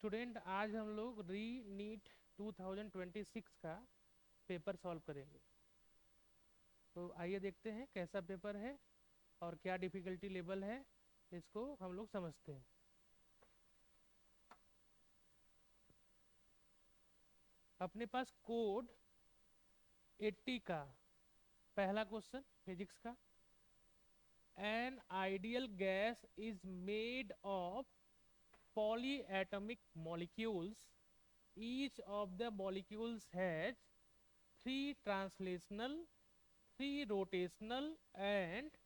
Student, आज हम लोग री नीट 2026 का पेपर सॉल्व करेंगे। तो आइए देखते हैं कैसा पेपर है और क्या डिफ़िकल्टी लेवल है, इसको हम लोग समझते हैं। अपने पास कोड 80 का पहला क्वेश्चन फिजिक्स का, an ideal gas is made of polyatomic molecules. Each of the molecules has 3 translational, 3 rotational and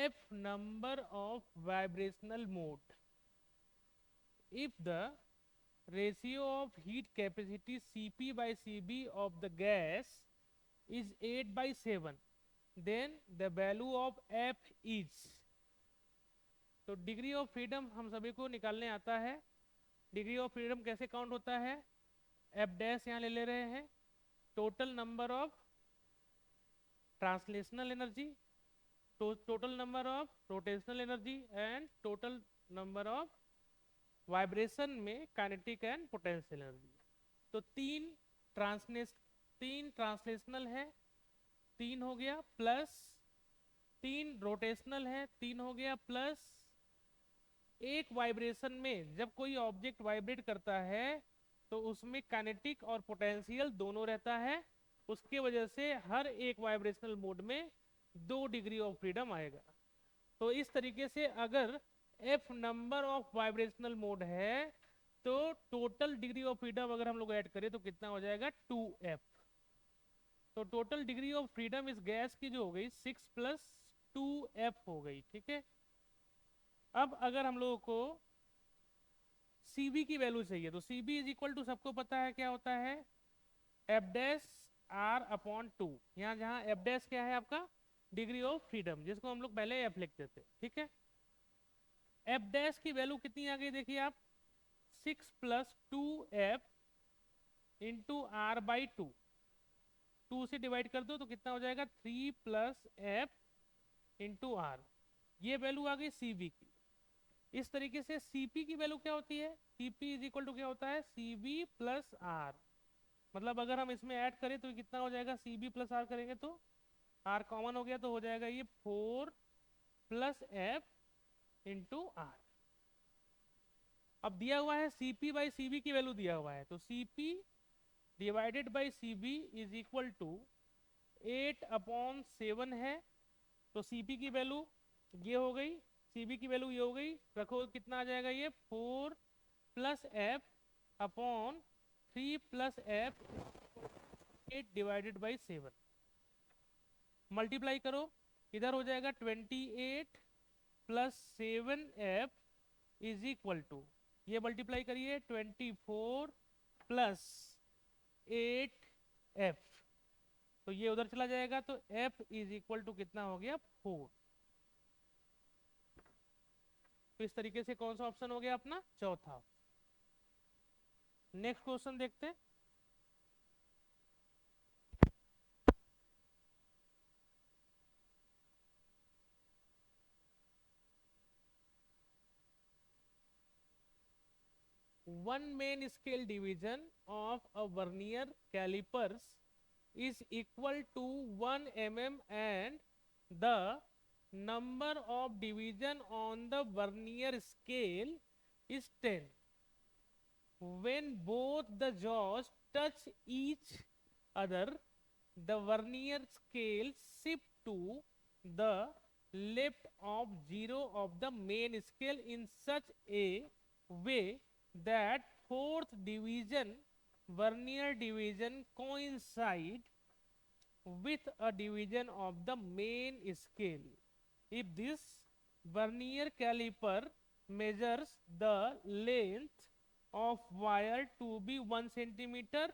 f number of vibrational mode. If the ratio of heat capacity Cp by Cv of the gas is 8 by 7, then the value of f is। तो degree of freedom हम सभी को निकालने आता है। Degree of freedom कैसे count होता है? एफ डैश यहाँ ले रहे हैं, total number of translational energy, total number of rotational energy and total number of vibration में काइनेटिक एंड पोटेंशियल एनर्जी। तो तीन ट्रांसलेशनल है, 3 हो गया, प्लस 3 रोटेशनल है, 3 हो गया, प्लस एक वाइब्रेशन में जब कोई ऑब्जेक्ट वाइब्रेट करता है तो उसमें काइनेटिक और पोटेंशियल दोनों रहता है। उसके वजह से हर एक वाइब्रेशनल मोड में 2 डिग्री ऑफ फ्रीडम आएगा। तो इस तरीके से अगर F number of vibrational mode है तो टोटल डिग्री ऑफ फ्रीडम अगर हम लोग ऐड करें तो कितना हो जाएगा? 2f। तो टोटल डिग्री ऑफ फ्रीडम इस गैस की जो हो गई 6 + 2f हो गई। ठीक है, अब अगर हम लोगों को Cb की वैल्यू चाहिए तो Cb इज इक्वल टू, सबको पता है क्या होता है, एफ डैश आर अपॉन 2। यहाँ जहाँ एफ डैश क्या है आपका? डिग्री ऑफ फ्रीडम, जिसको हम लोग पहले एफ लिखते थे। ठीक है, एफ डैश की वैल्यू कितनी आ गई देखिए आप, 6 + 2f इंटू आर बाई 2। 2 से डिवाइड कर दो तो कितना हो जाएगा? 3 + f इंटू आर। ये वैल्यू आ गई Cb की। इस तरीके से Cp की वैल्यू क्या होती है? Cp इज इक्वल टू क्या होता है? Cb + r। मतलब अगर हम इसमें ऐड करें तो कितना हो जाएगा? Cb + r करेंगे तो r कॉमन हो गया तो हो जाएगा ये 4 + f इंटू आर। अब दिया हुआ है Cp बाई Cv की वैल्यू दिया हुआ है, तो Cp divided by Cv is equal to 8/7 है। तो Cp की वैल्यू ये हो गई, Cb की वैल्यू ये हो गई, रखो कितना आ जाएगा? ये 4 + f upon 3 + f 8 divided by 7। Multiply करो, इधर हो जाएगा 28 + 7f इज इक्वल टू, ये मल्टीप्लाई करिए 24 + 8f, तो ये उधर चला जाएगा तो f इज इक्वल टू कितना हो गया? 4। तो इस तरीके से कौन सा ऑप्शन हो गया अपना? चौथा। नेक्स्ट क्वेश्चन देखते हैं। One main scale division of a vernier calipers is equal to 1 mm and the number of division on the vernier scale is 10. When both the jaws touch each other, the vernier scale shift to the left of 0 of the main scale in such a way that fourth division vernier division coincide with a division of the main scale. If this vernier caliper measures the length of wire to be 1 centimeter,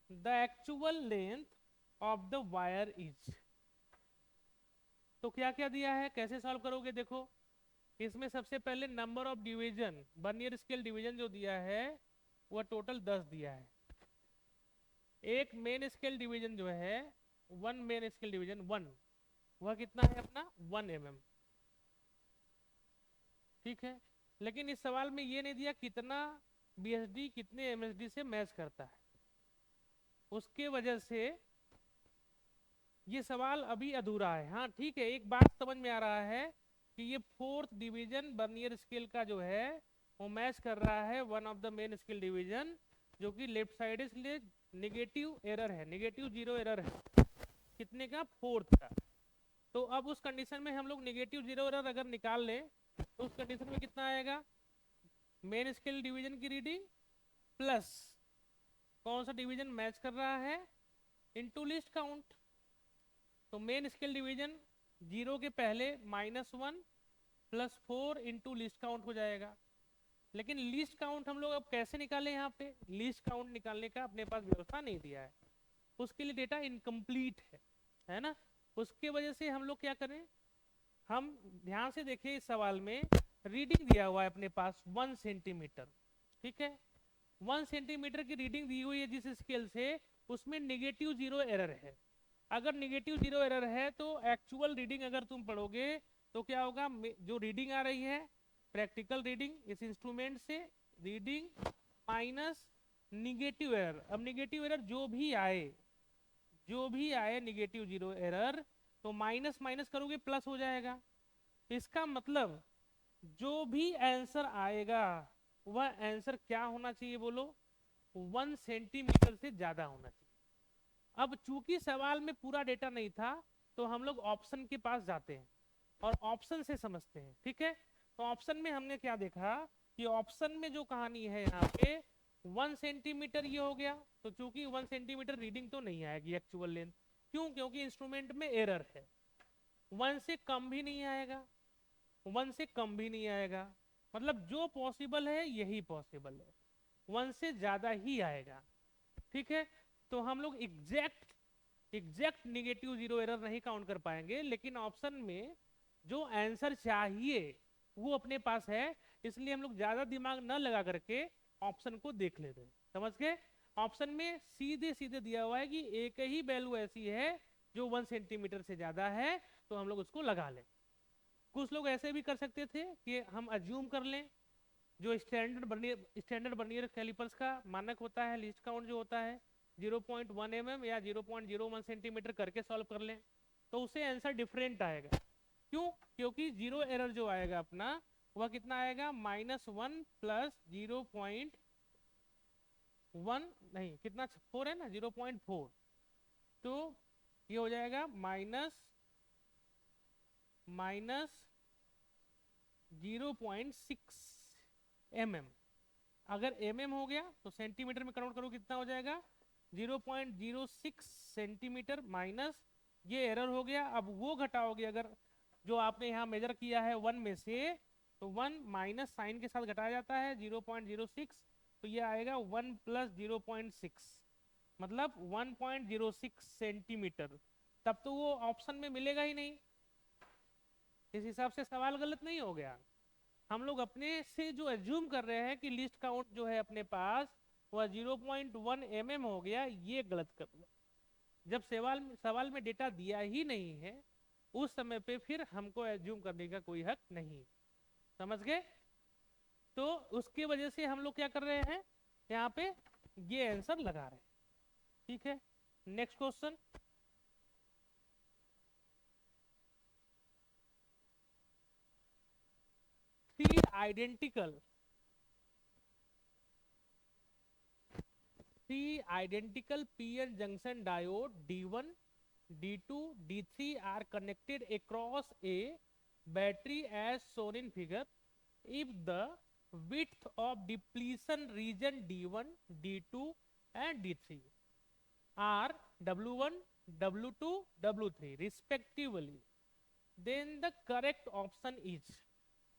the actual length of the wire is। तो क्या क्या दिया है, कैसे solve करोगे? देखो, इसमें सबसे पहले number of division, vernier scale division जो दिया है वह टोटल 10 दिया है। एक मेन स्केल डिवीजन जो है, वन मेन स्केल डिवीजन 1, वह कितना है अपना? 1 mm। ठीक है, लेकिन इस सवाल में ये नहीं दिया कितना BSD कितने MSD से मैच करता है। उसके वजह से ये सवाल अभी अधूरा है। हाँ ठीक है, एक बात समझ में आ रहा है कि ये 4th डिवीजन बर्नियर स्केल का जो है वो मैच कर रहा है one of the main scale division, जो कि लेफ्ट साइड है, इसलिए नेगेटिव एरर है, नेगेटिव जीरो एरर है। कितने का? 4th का। तो अब उस कंडीशन में हम लोग नेगेटिव जीरो एरर अगर निकाल लें तो उस कंडीशन में कितना आएगा? मेन स्केल डिवीजन की रीडिंग प्लस कौन सा डिवीजन मैच कर रहा है इनटू लिस्ट काउंट। तो मेन स्केल डिवीजन जीरो के पहले -1 + 4 इंटू लिस्ट काउंट हो जाएगा। लेकिन लिस्ट काउंट हम लोग अब कैसे निकालें? यहाँ पे लिस्ट काउंट निकालने का अपने पास व्यवस्था नहीं दिया है, उसके लिए डेटा इनकम्प्लीट है ना। उसके वजह से हम लोग क्या करें, हम ध्यान से देखिए इस सवाल में रीडिंग दिया हुआ है अपने पास 1 सेंटीमीटर, ठीक है। 1 सेंटीमीटर की रीडिंग दी हुई है जिस स्केल से, उसमें नेगेटिव जीरो एरर है। अगर नेगेटिव जीरो एरर है तो एक्चुअल रीडिंग अगर तुम पढ़ोगे तो क्या होगा? जो रीडिंग आ रही है प्रैक्टिकल रीडिंग इस इंस्ट्रूमेंट से, रीडिंग माइनस निगेटिव एरर। अब निगेटिव एरर जो भी आए निगेटिव जीरो एरर, तो माइनस माइनस करोगे प्लस हो जाएगा। इसका मतलब जो भी आंसर आएगा वह आंसर क्या होना चाहिए बोलो? 1 सेंटीमीटर से ज्यादा होना चाहिए। अब चूंकि सवाल में पूरा डेटा नहीं था तो हम लोग ऑप्शन के पास जाते हैं और ऑप्शन से समझते हैं, ठीक है। तो ऑप्शन में हमने क्या देखा कि ऑप्शन में जो कहानी है यहाँ पे 1 सेंटीमीटर ये हो गया। तो चूंकि 1 सेंटीमीटर रीडिंग तो नहीं आएगी एक्चुअल लेंथ, क्यों? क्योंकि इंस्ट्रूमेंट में एरर है। 1 से कम भी नहीं आएगा, 1 से कम भी नहीं आएगा, मतलब जो पॉसिबल है यही पॉसिबल है, 1 से ज्यादा ही आएगा, ठीक है। तो हम लोग एग्जैक्ट निगेटिव जीरो एरर नहीं काउंट कर पाएंगे, लेकिन ऑप्शन में जो आंसर चाहिए वो अपने पास है, इसलिए हम लोग ज्यादा दिमाग न लगा करके ऑप्शन को देख लेते हैं, समझ गए। ऑप्शन में सीधे सीधे दिया हुआ है कि एक ही वैल्यू ऐसी है जो 1 सेंटीमीटर से ज्यादा है, तो हम लोग उसको लगा लें। कुछ लोग ऐसे भी कर सकते थे कि हम अज्यूम कर लें, जो स्टैंडर्ड बर्नियर कैलिपर्स का मानक होता है, लीस्ट काउंट जो होता है 0.1 mm या 0.01 सेंटीमीटर करके सॉल्व कर लें, तो उससे आंसर डिफरेंट आएगा। क्यों? क्योंकि जीरो एरर जो आएगा अपना वह कितना आएगा? -1 + 0.1 नहीं, कितना 4 है ना, 0.4। तो ये हो जाएगा -0.6 mm। अगर mm हो गया तो सेंटीमीटर में कन्वर्ट करो, कितना हो जाएगा? 0.06 सेंटीमीटर माइनस ये एरर हो गया। अब वो घटाओगे अगर जो आपने यहाँ मेजर किया है 1 में से, तो 1 माइनस साइन के साथ घटाया जाता है 0.06, तो ये आएगा 1 + 0.6, मतलब 1.06 सेंटीमीटर। तब तो वो ऑप्शन में मिलेगा ही नहीं, इस हिसाब से सवाल गलत नहीं हो गया। हम लोग अपने से जो एज्यूम कर रहे हैं कि लिस्ट काउंट जो है अपने पास वह 0.1 mm हो गया, ये गलत कर दिया। जब सवाल में डेटा दिया ही नहीं है उस समय पे फिर हमको एज्यूम करने का कोई हक नहीं, समझ गए। तो उसकी वजह से हम लोग क्या कर रहे हैं, यहाँ पे ये आंसर लगा रहे हैं, ठीक है। Next question, three identical PN junction diode D1, D2, D3 are connected across a battery as shown in figure. If the width of depletion region D1, D2 and D3 are W1, W2, W3 respectively, then the correct option is।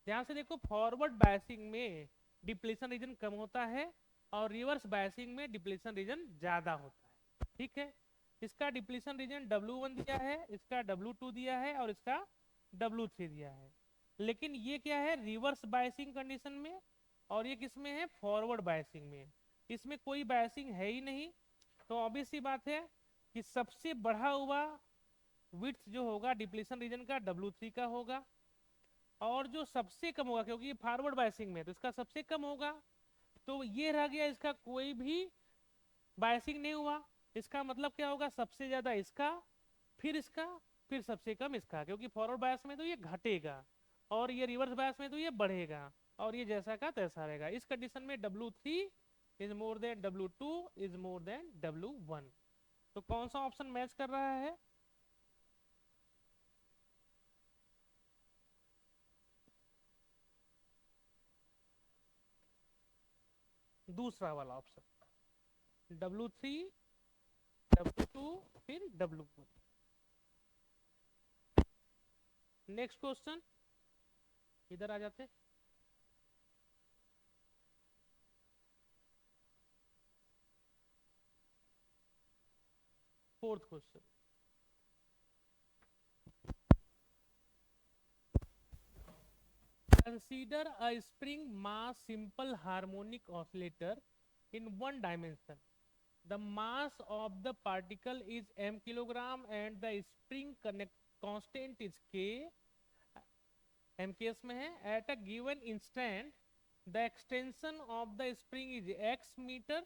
ध्यान से देखो, forward biasing में depletion region कम होता है और reverse biasing में depletion region ज्यादा होता है, ठीक है। इसका डिप्लीशन रीजन W1 दिया है, इसका W2 दिया है और इसका W3 दिया है। लेकिन ये क्या है? रिवर्स बायसिंग कंडीशन में, और ये किसमें है? फॉरवर्ड बायसिंग में। इसमें कोई बायसिंग है ही नहीं, तो ऑब्वियस सी बात है कि सबसे बढ़ा हुआ विड्थ जो होगा डिप्लीशन रीजन का W3 का होगा, और जो सबसे कम होगा, क्योंकि ये फॉरवर्ड बायसिंग में है तो इसका सबसे कम होगा, तो ये रह गया, इसका कोई भी बायसिंग नहीं हुआ। इसका मतलब क्या होगा, सबसे ज्यादा इसका, फिर इसका, फिर सबसे कम इसका, क्योंकि फॉरवर्ड बायस में तो ये घटेगा और ये रिवर्स बायस में तो ये बढ़ेगा और ये जैसा का तैसा रहेगा। इस कंडीशन में W3 is more than W2 is more than W1। तो कौन सा ऑप्शन मैच कर रहा है? दूसरा वाला ऑप्शन, W3 W2 फिर W1। नेक्स्ट क्वेश्चन, इधर आ जाते। Fourth question, consider a spring mass simple harmonic oscillator in one dimension. The mass of the particle is m kilogram and the spring constant is k, m case में है। At a given instant, the extension of the spring is x meter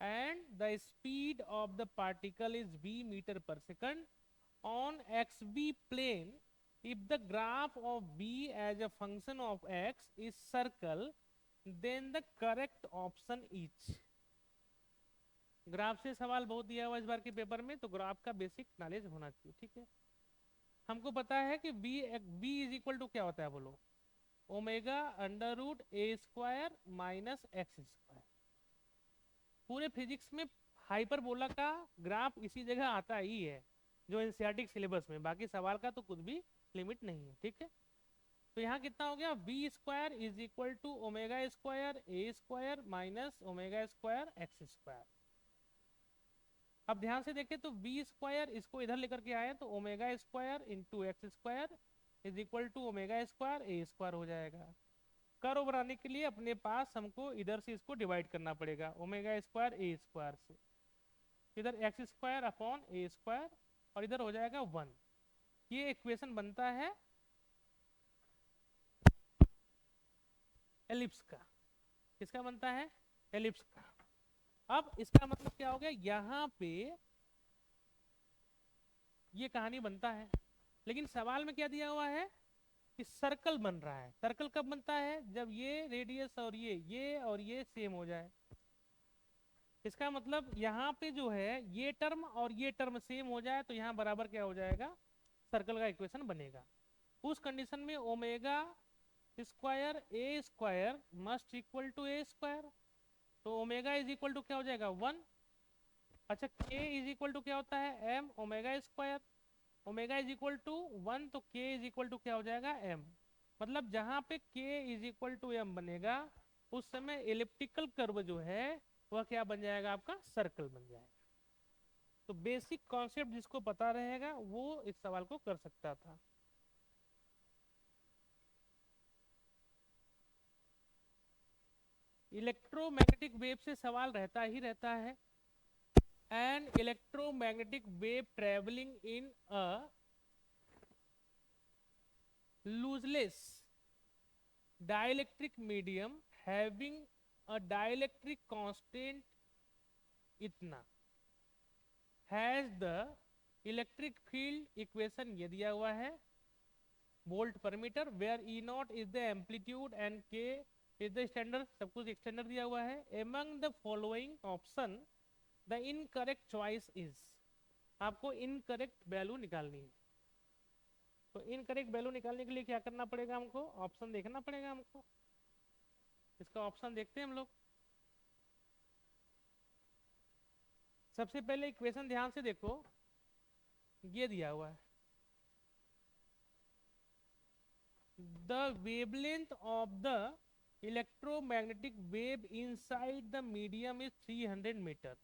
and the speed of the particle is v meter per second on xb plane. If the graph of v as a function of x is circle, then the correct option is। Graph से सवाल बहुत दिया हुआ इस बार के paper में, तो graph का बेसिक नॉलेज होना चाहिए, ठीक है। हमको पता है कि v इज इक्वल टू क्या होता है, बोलो, ओमेगा अंडर रूट ए स्क्वायर माइनस एक्स स्क्वायर। पूरे फिजिक्स में हाइपरबोला का ग्राफ इसी जगह आता ही है, जो एनसीईआरटी सिलेबस में, बाकी सवाल का तो कुछ भी लिमिट नहीं है, ठीक है। तो यहाँ कितना हो गया, V square is equal to omega square A square minus omega square X square. अब ध्यान से देखें तो वी स्क्वायर इसको इधर लेकर के आए तो omega square into X square is equal to omega square A square हो जाएगा। कर्व बनाने के लिए अपने पास हमको इधर से इसको डिवाइड करना पड़ेगा, ओमेगा स्क्वायर ए स्क्वायर से, इधर एक्स स्क्वायर अपॉन ए स्क्वायर और इधर हो जाएगा 1। ये इक्वेशन बनता है एलिप्स का। किसका बनता है? एलिप्स का। अब इसका मतलब क्या हो गया, यहाँ पे ये कहानी बनता है, लेकिन सवाल में क्या दिया हुआ है कि सर्कल बन रहा है। सर्कल कब बनता है? जब ये रेडियस और ये सेम हो जाए। इसका मतलब यहाँ पे जो है ये टर्म और ये टर्म सेम हो जाए तो यहाँ बराबर क्या हो जाएगा, सर्कल का इक्वेशन बनेगा। उस कंडीशन में omega square A square must equal to A square, तो ओमेगा इज इक्वल टू क्या हो जाएगा 1। अच्छा, के इज इक्वल टू क्या होता है M omega square, omega is equal to 1 तो के इज इक्वल टू क्या हो जाएगा एम। मतलब जहां पे के इज इक्वल टू एम बनेगा उस समय एलिप्टिकल कर्व जो है वह क्या बन जाएगा, आपका सर्कल बन जाएगा। तो बेसिक कॉन्सेप्ट जिसको पता रहेगा वो इस सवाल को कर सकता था। इलेक्ट्रोमैग्नेटिक वेव से सवाल रहता ही रहता है। An electromagnetic wave travelling in a looseless dielectric medium having a dielectric constant इतना has the electric field equation ये दिया हुआ है वोल्ट पर metre, where E naught is the amplitude and K is the standard, सब कुछ extender दिया हुआ है। among the following option the incorrect choice is, आपको इनकरेक्ट वैल्यू निकालनी है। तो इनकरेक्ट वैल्यू निकालने के लिए क्या करना पड़ेगा, हमको ऑप्शन देखना पड़ेगा। हमको इसका ऑप्शन देखते हैं हम लोग। सबसे पहले इक्वेशन ध्यान से देखो, ये दिया हुआ है the wavelength of the electromagnetic wave inside the medium is 300 metre.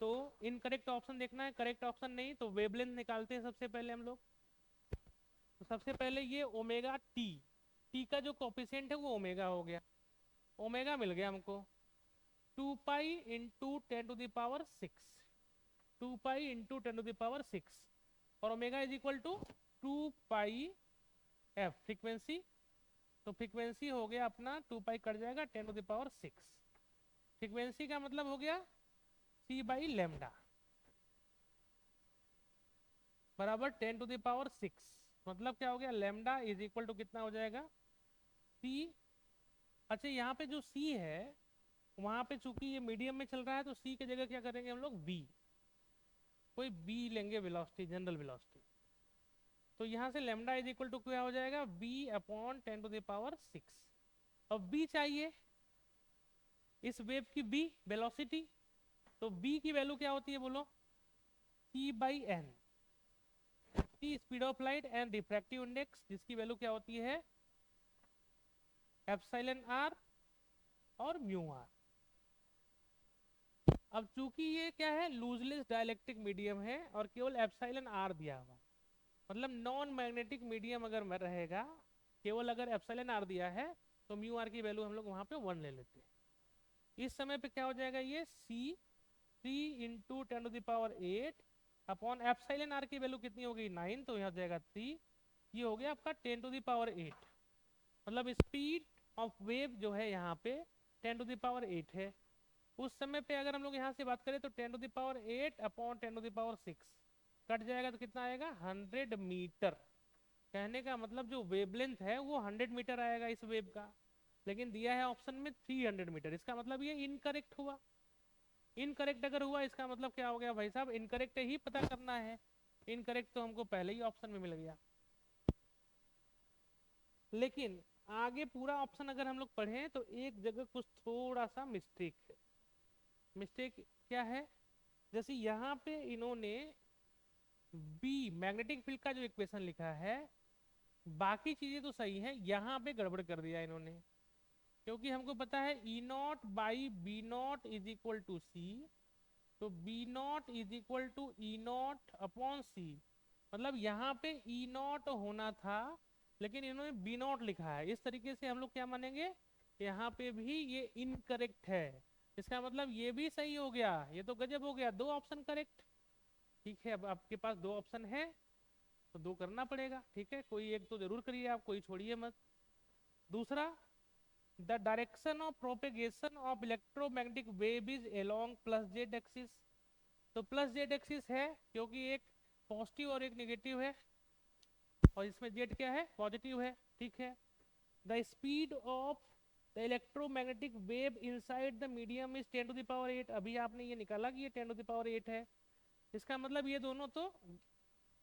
तो इनकरेक्ट ऑप्शन देखना है, करेक्ट ऑप्शन नहीं तो वेवलेंथ निकालते हैं सबसे पहले हम लोग। तो सबसे पहले ये ओमेगा टी, टी का जो कोफिशिएंट है वो ओमेगा हो गया, ओमेगा मिल गया हमको 2 pi into 10 to the power 6, 2 pi into 10 to the power 6 और omega is equal to 2 pi F frequency तो फ्रीक्वेंसी हो गया अपना 2 पाई कट जाएगा 10⁶। फ्रीक्वेंसी का मतलब हो गया c/λ बराबर 10⁶। मतलब क्या हो गया, लैम्डा इज इक्वल टू कितना हो जाएगा c। अच्छा यहाँ पे जो c है वहां पे चूंकि ये मीडियम में चल रहा है तो c की जगह क्या करेंगे हम लोग v, कोई b लेंगे वेलोसिटी, जनरल वेलोसिटी। तो यहाँ से लैम्डा इज इक्वल टू क्या हो जाएगा v/10⁶। अब b चाहिए इस वेव की b वेलोसिटी, तो b की वैल्यू क्या होती है बोलो, c/n, c speed of light and refractive index जिसकी वैल्यू क्या होती है εr और μr। अब चूंकि ये क्या है लूजलेस डाइलेक्ट्रिक मीडियम है और केवल εr दिया हुआ, मतलब नॉन मैग्नेटिक मीडियम अगर रहेगा, केवल अगर εr दिया है तो μr की वैल्यू हम लोग वहां पे 1 ले लेते हैं। इस समय पे क्या हो जाएगा, ये c 3 × 10⁸ अपॉन εr की वैल्यू कितनी हो गई 9, तो यहाँ हो जाएगा 3, ये हो गया आपका 10⁸। मतलब स्पीड ऑफ वेव जो है यहाँ पे 10⁸ है। उस समय पे अगर हम लोग यहाँ से बात करें तो 10⁸ अपॉन 10⁶ कट जाएगा तो कितना आएगा 100 मीटर। कहने का मतलब जो वेवलेंथ है वो 100 मीटर आएगा इस वेव का, लेकिन दिया है ऑप्शन में 300 मीटर। इसका मतलब ये इनकरेक्ट हुआ। इनकरेक्ट अगर हुआ इसका मतलब क्या हो गया भाई साहब, इनकरेक्ट ही पता करना है। इनकरेक्ट तो हमको पहले ही ऑप्शन में मिल गया, लेकिन आगे पूरा ऑप्शन अगर हम लोग पढ़ें तो एक जगह कुछ थोड़ा सा मिस्टेक है। मिस्टेक क्या है, जैसे यहाँ पे इन्होंने बी मैग्नेटिक फील्ड का जो इक्वेशन लिखा है, बाकी चीजें तो सही है, यहाँ पे गड़बड़ कर दिया इन्होंने। क्योंकि हमको पता है E0/B0 इज इक्वल टू सी, तो B0 is equal to E0/c। मतलब यहाँ पे E0 होना था लेकिन इन्होंने B0 लिखा है। इस तरीके से हम लोग क्या मानेंगे, यहाँ पे भी ये इनकरेक्ट है। इसका मतलब ये भी सही हो गया, ये तो गजब हो गया, 2 ऑप्शन करेक्ट। ठीक है, अब आपके पास 2 ऑप्शन है तो 2 करना पड़ेगा। ठीक है, कोई एक तो जरूर करिए आप, कोई छोड़िए मत। दूसरा, the direction of propagation of electromagnetic wave is along +z axis. तो +z एक्सिस है क्योंकि एक पॉजिटिव और एक नेगेटिव है, और इसमें z क्या है पॉजिटिव है। ठीक है, the speed of the electromagnetic wave inside the medium is 10⁸। अभी आपने ये निकाला कि ये 10⁸ है। इसका मतलब ये दोनों तो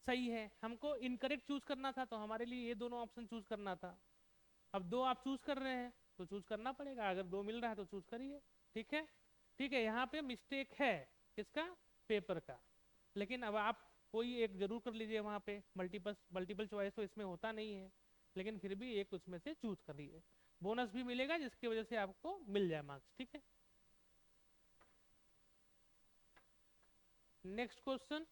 सही है, हमको इनकरेक्ट चूज करना था, तो हमारे लिए ये दोनों ऑप्शन चूज करना था। अब 2 आप चूज कर रहे हैं तो चूज करना पड़ेगा, अगर 2 मिल रहा है तो चूज करिए। ठीक है, ठीक है, यहाँ पे मिस्टेक है किसका, पेपर का। लेकिन अब आप कोई एक जरूर कर लीजिए, वहाँ पे मल्टीपल चॉइस तो इसमें होता नहीं है, लेकिन फिर भी एक उसमें से चूज कर लीजिए, बोनस भी मिलेगा जिसकी वजह से आपको मिल जाए मार्क्स। ठीक है, नेक्स्ट क्वेश्चन।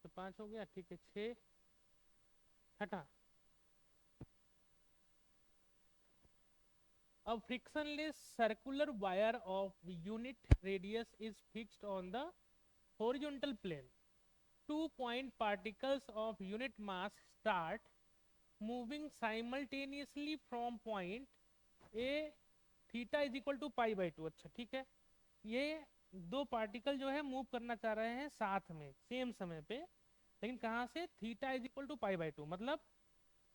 तो 5 हो गया, ठीक है, 6 हटा। A frictionless circular wire of unit radius is fixed on the horizontal plane. 2 point particles of unit mass start moving simultaneously from point A, theta is equal to π/2। अच्छा ठीक है, ये 2 पार्टिकल जो है मूव करना चाह रहे हैं साथ में सेम समय पे, लेकिन कहाँ से, थीटा इज इक्वल टू π/2। मतलब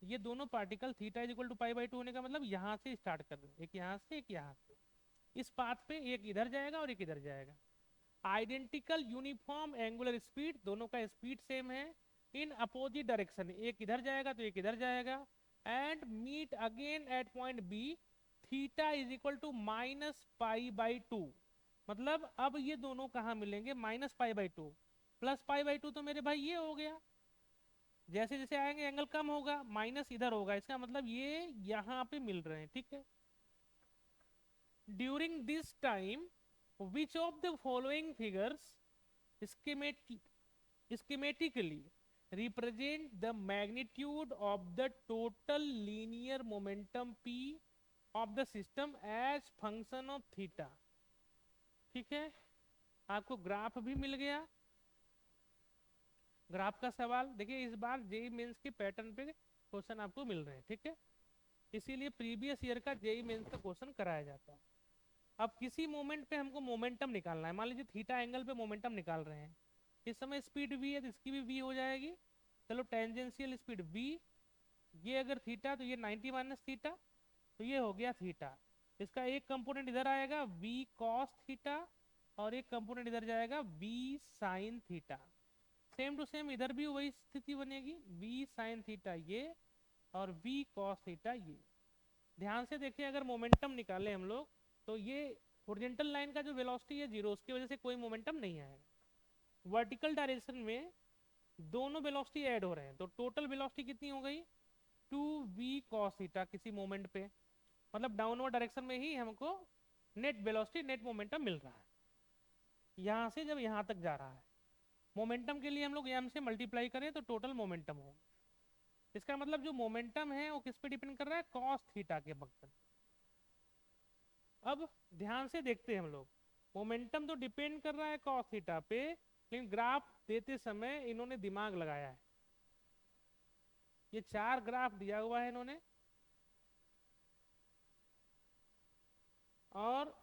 ये दोनों particle theta is equal to π/2 होने का मतलब यहाँ से स्टार्ट कर रहे हैं, एक यहाँ से एक यहाँ से। इस पाथ पे एक इधर जाएगा और एक इधर जाएगा। आइडेंटिकल यूनिफॉर्म एंगुलर स्पीड, दोनों का स्पीड सेम है, इन अपोजिट डायरेक्शन, एक इधर जाएगा तो एक इधर जाएगा, and meet again at point B, theta is equal to -π/2। मतलब अब ये दोनों कहाँ मिलेंगे, -π/2 प्लस π/2, तो मेरे भाई ये हो गया। जैसे जैसे आएंगे एंगल कम होगा, माइनस इधर होगा, इसका मतलब ये यहाँ पे मिल रहे हैं। ठीक है, during this time which of the following figures schematically represent the magnitude of the total linear momentum p of the system as function of theta। ठीक है, आपको ग्राफ भी मिल गया। ग्राफ का सवाल देखिए, इस बार जेई मेंस के पैटर्न पे क्वेश्चन आपको मिल रहे हैं, ठीक है, इसीलिए प्रीवियस ईयर का जेई मेंस का क्वेश्चन कराया जाता है। अब किसी मोमेंट पे हमको मोमेंटम निकालना है, मान लीजिए थीटा एंगल पे मोमेंटम निकाल रहे हैं, इस समय स्पीड v है तो इसकी भी v हो जाएगी। चलो टेंजेंशियल स्पीड v, ये अगर थीटा तो ये 90 माइनस थीटा, तो ये हो गया थीटा। इसका एक कंपोनेंट इधर आएगा v cos थीटा, और एक कंपोनेंट इधर जाएगा v sin theta. Same to same इधर भी वही स्थिति बनेगी, v sin थीटा ये और v cos थीटा ये। ध्यान से देखिए, अगर मोमेंटम निकाले हम लोग तो ये हॉरिजॉन्टल लाइन का जो वेलोसिटी है जीरो, उसकी वजह से कोई मोमेंटम नहीं आएगा। वर्टिकल डायरेक्शन में दोनों वेलोसिटी ऐड हो रहे हैं, तो टोटल वेलोसिटी कितनी हो गई 2v cos थीटा किसी मोमेंट पे, मतलब डाउनवर्ड डायरेक्शन में ही हमको नेट वेलोसिटी नेट मोमेंटम मिल रहा है यहाँ से जब यहाँ तक जा रहा है। मोमेंटम के लिए हम लोग m से मल्टीप्लाई करें तो टोटल मोमेंटम होगा। इसका मतलब जो मोमेंटम है वो किस पे डिपेंड कर रहा है, cos थीटा के फंक्शन। अब ध्यान से देखते हैं हम लोग, मोमेंटम तो डिपेंड कर रहा है cos थीटा पे, लेकिन ग्राफ देते समय इन्होंने दिमाग लगाया है। ये 4 ग्राफ दिया हुआ है इन्होंने, और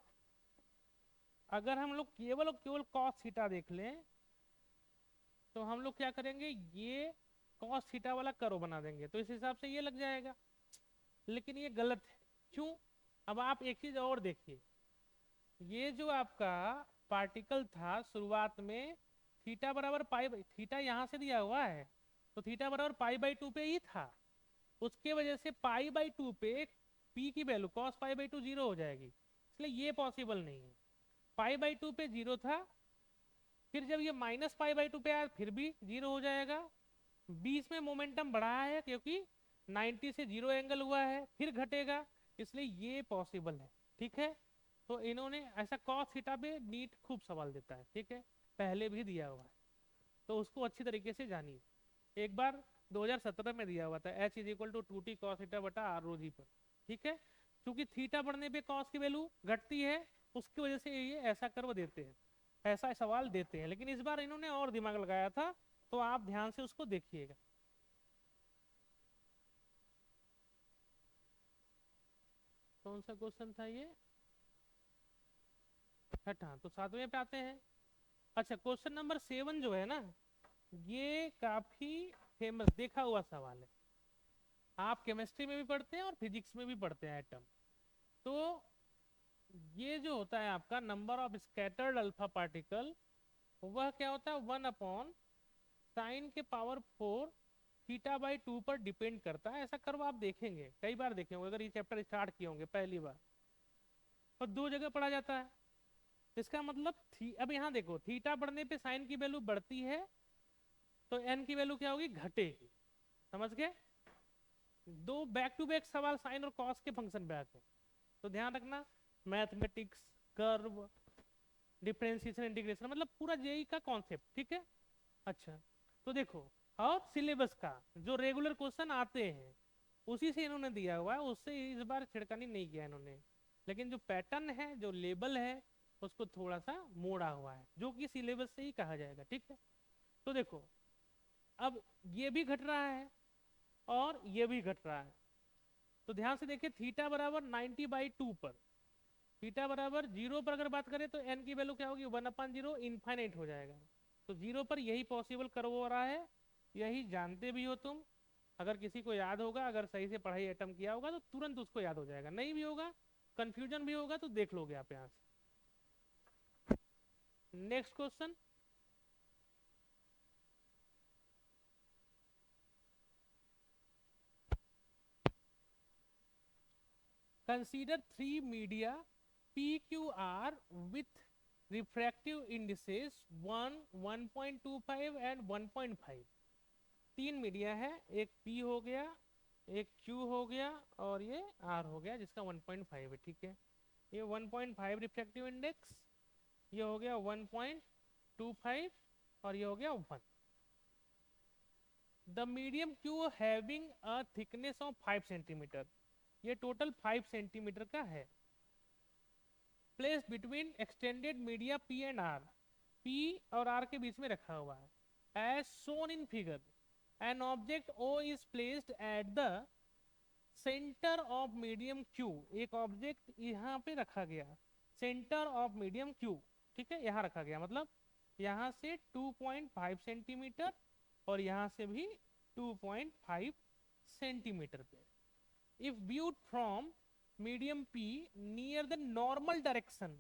अगर हम लोग केवल और केवल cos थीटा देख लें तो हम लोग क्या करेंगे, ये cos थीटा वाला कर्व बना देंगे, तो इस हिसाब से ये लग जाएगा। लेकिन ये गलत है, क्यों? अब आप एक चीज और देखिए, ये जो आपका पार्टिकल था शुरुआत में थीटा बराबर पाई, थीटा यहाँ से दिया हुआ है तो थीटा बराबर पाई/2 पे ही था, उसके वजह से पाई/2 पे p की वैल्यू cos पाई/2 जीरो हो जाएगी, इसलिए ये पॉसिबल नहीं है। पाई/2 पे जीरो था, फिर जब ये माइनस पाई/2 पे आया फिर भी जीरो हो जाएगा। बीच में मोमेंटम बढ़ा है क्योंकि 90 से जीरो एंगल हुआ है, फिर घटेगा, इसलिए ये पॉसिबल है, ठीक है। तो इन्होंने ऐसा cos थीटा पे नीट खूब सवाल देता है, ठीक है, पहले भी दिया हुआ है, तो उसको अच्छी तरीके से जानिए। एक बार 2017 में दिया हुआ था h is equal to 2t cos theta बटा r रो जी पर, ठीक है। क्योंकि थीटा बढ़ने पे cos की वैल्यू घटती है, उसकी वजह से ये ऐसा कर्व देते हैं, ऐसा सवाल देते हैं। लेकिन इस बार इन्होंने और दिमाग लगाया था, तो आप ध्यान से उसको देखिएगा। कौन सा क्वेश्चन था ये, छठा, तो 7वें पे आते हैं। अच्छा, क्वेश्चन नंबर 7 जो है ना, ये काफी फेमस देखा हुआ सवाल है, आप केमिस्ट्री में भी पढ़ते हैं और फिजिक्स में भी पढ़ते हैं एटम। तो ये जो होता है आपका number of scattered alpha particle, वह क्या होता है 1/sin⁴ θ/2 पर डिपेंड करता है। ऐसा कर्व आप देखेंगे, कई बार देखे होंगे अगर ये चैप्टर स्टार्ट किए होंगे पहली बार, और 2 जगह पढ़ा जाता है। इसका मतलब अब यहाँ देखो, थीटा बढ़ने पे साइन की वैल्यू बढ़ती है तो एन की वैल्यू क्या होगी, घटेगी। समझ गए? दो बैक टू बैक सवाल साइन और कॉस के फंक्शन पे आते हैं, तो ध्यान रखना। मैथमेटिक्स, कर्व, डिफरेंशिएशन, इंटीग्रेशन, मतलब पूरा जेई का कॉन्सेप्ट, ठीक है। अच्छा, तो देखो, और सिलेबस का जो रेगुलर क्वेश्चन आते हैं उसी से इन्होंने दिया हुआ है, उससे इस बार छिड़कानी नहीं किया इन्होंने, लेकिन जो पैटर्न है, जो लेबल है, उसको थोड़ा सा मोड़ा हुआ है, जो कि सिलेबस से ही कहा जाएगा, ठीक है। तो देखो, अब ये भी घट रहा है और ये भी घट रहा है, तो ध्यान से देखिए, थीटा बराबर 90/2 पर, थीटा बराबर 0 पर अगर बात करें तो एन की वैल्यू क्या होगी 1/0, इनफाइनाइट हो जाएगा। तो 0 पर यही पॉसिबल कर्व हो रहा है, यही जानते भी हो तुम। अगर किसी को याद होगा, अगर सही से पढ़ाई एटम किया होगा तो तुरंत उसको याद हो जाएगा, नहीं भी होगा, कंफ्यूजन भी होगा तो देख लोगे आप यहाँ से। Next question, consider 3 media PQR with refractive indices 1, 1.25 and 1.5। 3 media है, एक P हो गया, एक Q हो गया, और ये R हो गया जिसका 1.5 है, ठीक है। ये 1.5 रिफ्रैक्टिव इंडेक्स, ये हो गया 1.25, और ये हो गया 1। The medium Q having a thickness of 5 centimetre, ये टोटल 5 सेंटीमीटर का है, place between extended media P and R। P और R के बीच में रखा हुआ है। As shown in figure, an object O is placed at the centre of medium Q। एक ऑब्जेक्ट यहाँ पे रखा गया, सेंटर ऑफ मीडियम Q, ठीक है, यहाँ रखा गया, मतलब यहाँ से 2.5 सेंटीमीटर और यहाँ से भी 2.5 सेंटीमीटर पे। If viewed from medium P near the normal direction,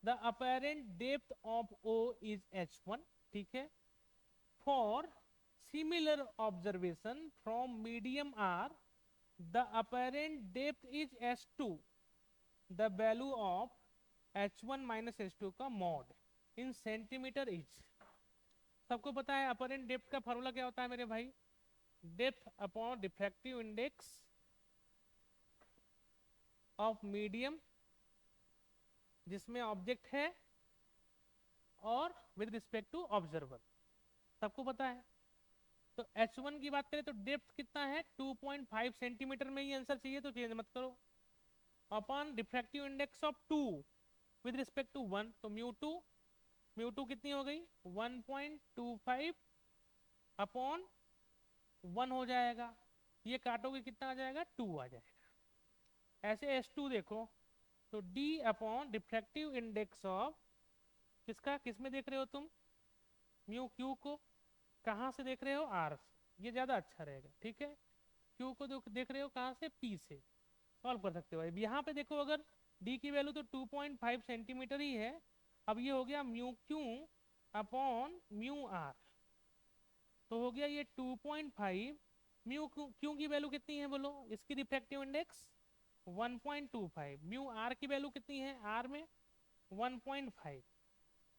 the apparent depth of O is h1, ठीक है। For similar observation from medium R, the apparent depth is h2, the value of h1 minus h2 का mod in centimetre is. सबको पता है apparent depth का formula क्या होता है मेरे भाई, depth upon diffractive index of medium जिसमें ऑब्जेक्ट है और विद रिस्पेक्ट टू ऑब्जर्वर, सबको पता है। तो H1 की बात करें तो डेप्थ कितना है 2.5 सेंटीमीटर में ही आंसर चाहिए, तो चेंज मत करो। Upon diffractive index of 2 with respect to 1, तो म्यू टू कितनी हो गई 1.25 अपॉन 1 हो जाएगा, ये काटोगे कितना आ जाएगा 2 आ जाएगा। ऐसे H2 देखो तो D upon diffractive index of किसका, किस में देख रहे हो तुम, म्यू क्यू को, कहाँ से देख रहे हो R से, ये ज़्यादा अच्छा रहेगा, ठीक है। क्यू को देख रहे हो कहाँ से, P से, सॉल्व कर सकते हो। अब यहाँ पे देखो अगर D की वैल्यू तो 2.5 सेंटीमीटर ही है, अब ये हो गया mu Q upon mu R, तो हो गया ये 2.5, म्यू क्यू की वैल्यू कितनी है बोलो, इसकी रिफ्रैक्टिव इंडेक्स 1.25, म्यू R की वैल्यू कितनी है R में 1.5।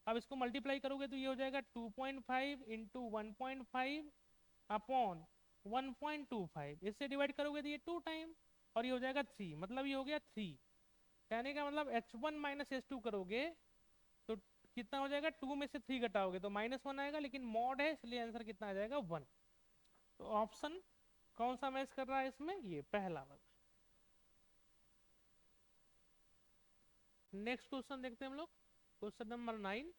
अब इसको मल्टीप्लाई करोगे तो ये हो जाएगा 2.5 इंटू 1.5 अपॉन 1.25, इससे डिवाइड करोगे तो ये 2 टाइम और ये हो जाएगा 3, मतलब ये हो गया 3। कहने का मतलब H1 माइनस H2 करोगे तो कितना हो जाएगा, 2 में से 3 घटाओगे तो -1 आएगा, लेकिन मॉड है इसलिए आंसर कितना आ जाएगा 1। तो ऑप्शन कौन सा मैच कर रहा है इसमें, ये पहला वाला। नेक्स्ट क्वेश्चन देखते हैं हम लोग, question number 9।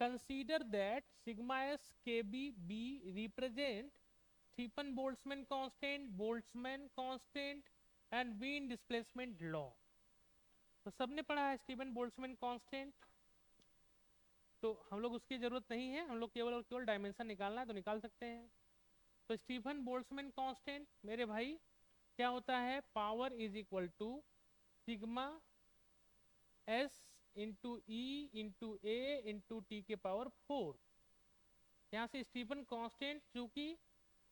Consider that sigma s kb b represent Stefan Boltzmann constant and Wien displacement law. तो सबने पढ़ा है स्टीफन बोल्ट्जमैन कांस्टेंट, तो हम लोग उसकी जरूरत नहीं है, हम लोग केवल और केवल डायमेंशन निकालना है तो निकाल सकते हैं। तो स्टीफन बोल्ट्जमैन कांस्टेंट मेरे भाई क्या होता है, power is equal to sigma s into E into A into T के पावर 4। यहाँ से स्टीफन कांस्टेंट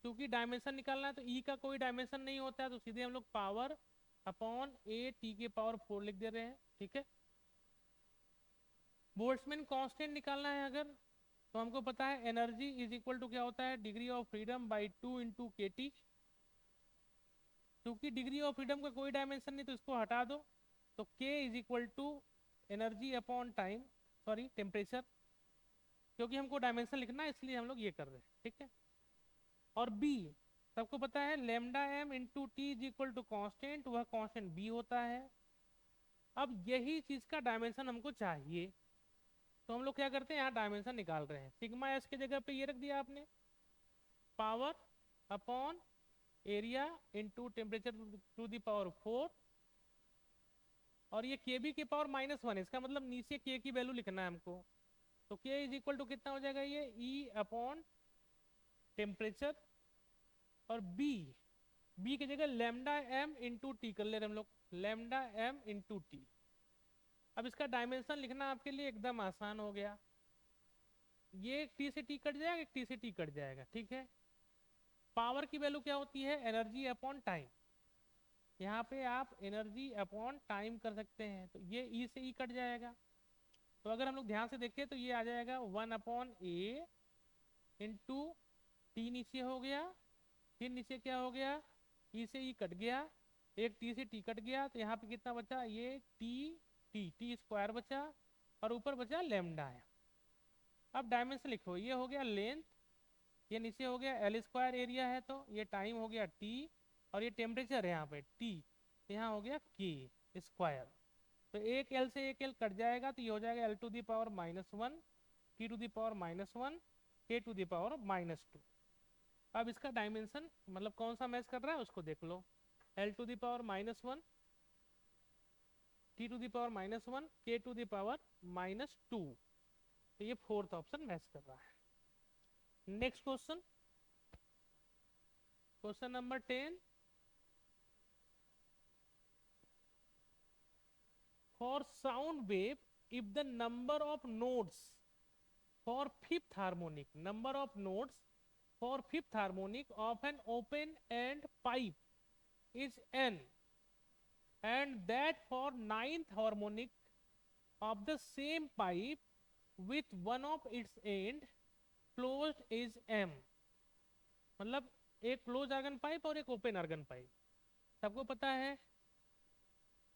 चूंकि डायमेंशन निकालना है तो ई का कोई डायमेंशन नहीं होता है, तो सीधे हम लोग पावर अपॉन ए टी के पावर 4 लिख दे रहे हैं, ठीक है। बोल्ट्जमैन कांस्टेंट निकालना है अगर, तो हमको पता है एनर्जी इज इक्वल टू क्या होता है, degree of freedom by 2 into के टी। क्योंकि डिग्री ऑफ फ्रीडम का कोई डायमेंशन नहीं तो इसको हटा दो, तो K is equal to energy upon time, sorry temperature, क्योंकि हमको डायमेंशन लिखना है इसलिए हम लोग ये कर रहे हैं, ठीक है। और B सबको पता है lambda m into T is equal to constant, वह कॉन्स्टेंट B होता है। अब यही चीज का डायमेंशन हमको चाहिए, तो हम लोग क्या करते हैं यहाँ डायमेंशन निकाल रहे हैं। सिग्मा s के जगह पे ये रख दिया आपने, power upon area into temperature to the power 4, और ये के बी के पावर -1, इसका मतलब नीचे के की वैल्यू लिखना है हमको। तो के इज इक्वल टू कितना हो जाएगा, ये ई अपॉन टेम्परेचर, और बी की जगह लेमडा एम इंटू टी कर ले रहे हम लोग, लेमडा एम इंटू टी। अब इसका डायमेंशन लिखना आपके लिए एकदम आसान हो गया, ये एक टी से टी कट जाएगा, एक टी से टी कट जाएगा, ठीक है। पावर की वैल्यू क्या होती है, एनर्जी अपॉन टाइम, यहाँ पे आप एनर्जी अपॉन टाइम कर सकते हैं, तो ये ई से ई कट जाएगा। तो अगर हम लोग ध्यान से देखें तो ये आ जाएगा 1 अपॉन ए इंटू टी, नीचे हो गया, फिर नीचे क्या हो गया, ई से ई कट गया, एक टी से टी कट गया, तो यहाँ पे कितना बचा, ये टी स्क्वायर बचा, और ऊपर बचा लेमडा है। अब डायमेंशन लिखो, ये हो गया लेंथ, ये नीचे हो गया एल स्क्वायर एरिया है, तो ये टाइम हो गया टी, और ये टेम्परेचर है यहाँ पे टी, यहाँ हो गया के स्क्वायर। तो एक एल से एक एल कट जाएगा, तो ये हो जाएगा L to the power -1, T to the power -1, के टू दी पावर -2। अब इसका डायमेंशन मतलब कौन सा मैच कर रहा है उसको देख लो। L to the power -1, T to the power -1, के टू दी पावर -2। तो ये फोर्थ ऑप्शन मैच कर रहा है। Next question, question number 10, for sound wave if the number of nodes for fifth harmonic, number of nodes for fifth harmonic of an open end pipe is n, and that for ninth harmonic of the same pipe with one of its end closed is m। मतलब एक close argon pipe और एक open argon pipe. सबको पता है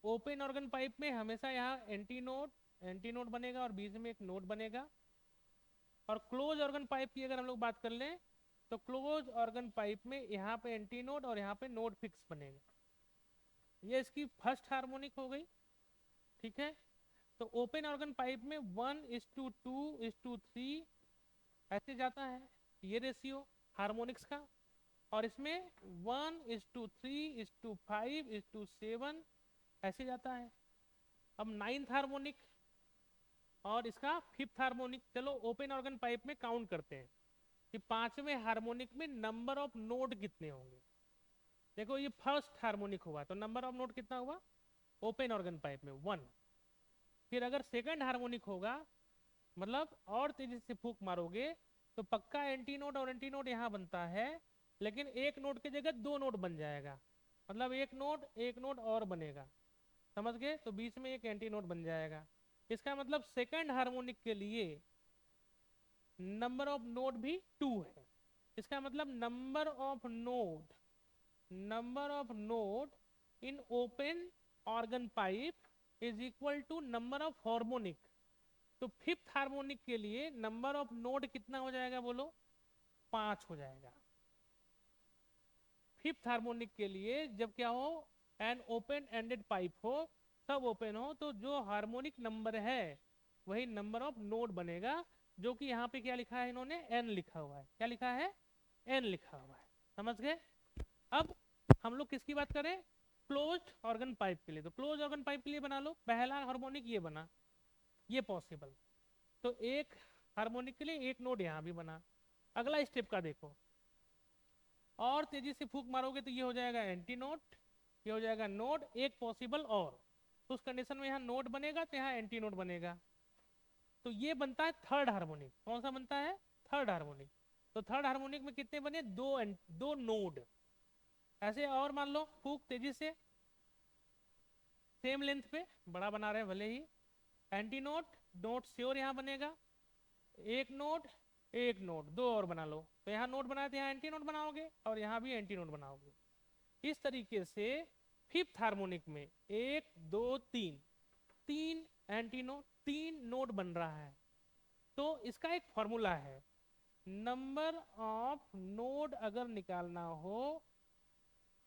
open organ pipe में हमेशा यहाँ एंटी नोड बनेगा और बीच में एक नोड बनेगा। और क्लोज ऑर्गन पाइप की अगर हम लोग बात कर लें तो क्लोज ऑर्गन पाइप में यहाँ पे एंटी नोड और यहाँ पे नोड फिक्स बनेगा। ये इसकी फर्स्ट हार्मोनिक हो गई, ठीक है। तो ओपन ऑर्गन पाइप में 1:2:3 ऐसे जाता है ये रेशियो हार्मोनिक्स का, और इसमें 1:3:5:7 ऐसे जाता है। अब नाइन्थ हार्मोनिक और इसका फिफ्थ हार्मोनिक, चलो ओपन ऑर्गन पाइप में काउंट करते हैं कि पांचवें हार्मोनिक में नंबर ऑफ नोड कितने होंगे। देखो ये फर्स्ट हार्मोनिक हुआ तो नंबर ऑफ नोड कितना हुआ ओपन ऑर्गन पाइप में 1। फिर अगर सेकंड हार्मोनिक होगा मतलब और तेजी से फूंक मारोगे तो पक्का एंटी नोड और एंटी नोड यहाँ बनता है, लेकिन एक नोड की जगह दो नोड बन जाएगा, मतलब एक नोड और बनेगा, समझ गए। तो बीच में एक एंटी नोड बन जाएगा। इसका मतलब सेकंड हार्मोनिक के लिए नंबर ऑफ नोड भी 2 है। इसका मतलब number of node in open organ pipe is equal to number of harmonic. तो फिफ्थ हार्मोनिक के लिए नंबर ऑफ नोड कितना हो जाएगा बोलो 5 हो जाएगा। फिफ्थ हार्मोनिक के लिए जब क्या हो एन ओपन एंडेड पाइप हो, सब ओपन हो, तो जो हार्मोनिक नंबर है वही नंबर ऑफ नोड बनेगा, जो कि यहाँ पे क्या लिखा है इन्होंने n लिखा हुआ है। क्या लिखा है n लिखा हुआ है, समझ गए। अब हम लोग किसकी बात करें क्लोज्ड ऑर्गन पाइप के लिए। तो क्लोज ऑर्गन पाइप के लिए बना लो, पहला हार्मोनिक ये बना, ये पॉसिबल, तो एक हार्मोनिक के लिए एक नोड यहाँ भी बना। अगला स्टेप का देखो, और तेजी से फूंक मारोगे तो ये हो जाएगा एंटी नोड, ये हो जाएगा नोड, एक पॉसिबल और, तो उस कंडीशन में यहाँ नोड बनेगा तो यहाँ एंटी नोड बनेगा। तो ये बनता है थर्ड हार्मोनिक। कौन सा बनता है थर्ड हार्मोनिक। तो थर्ड हार्मोनिक में कितने बने दो नोड। ऐसे और मान लो फूंक तेजी से सेम लेंथ पे बड़ा बना रहे हैं भले ही, एंटी नोड नोड श्योर यहाँ बनेगा, एक नोड दो और बना लो। तो यहाँ नोड बनाए तो यहाँ एंटी नोड बनाओगे और यहाँ भी एंटी नोड बनाओगे। इस तरीके से फिफ्थ हार्मोनिक में 1 2 3 तीन एंटी नोड 3 नोड बन रहा है। तो इसका एक फॉर्मूला है, नंबर ऑफ नोड अगर निकालना हो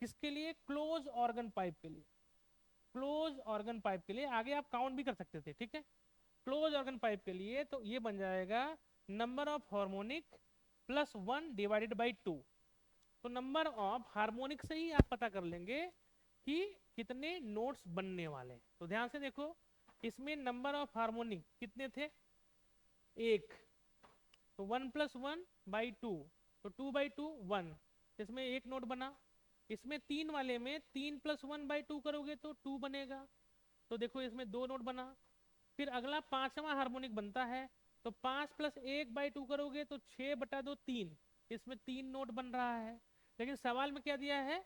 किसके लिए क्लोज ऑर्गन पाइप के लिए, क्लोज ऑर्गन पाइप के लिए, आगे आप काउंट भी कर सकते थे, ठीक है। क्लोज ऑर्गन पाइप के लिए तो ये बन जाएगा number of harmonic plus 1 divided by 2। तो नंबर ऑफ हार्मोनिक से ही आप पता कर लेंगे कि कितने नोट्स बनने वाले। तो ध्यान से देखो इसमें नंबर ऑफ हार्मोनिक कितने थे एक, तो 1 + 1 / 2, तो 2 / 2 1, इसमें एक नोट बना। इसमें 3 वाले में 3 + 1 / 2 करोगे तो 2 बनेगा, तो देखो इसमें 2 नोट बना। फिर अगला पांचवा हार्मोनिक बनता है, तो 5 + 1 / 2 करोगे तो 6/2 3, इसमें 3 नोट बन रहा है। लेकिन सवाल में क्या दिया है,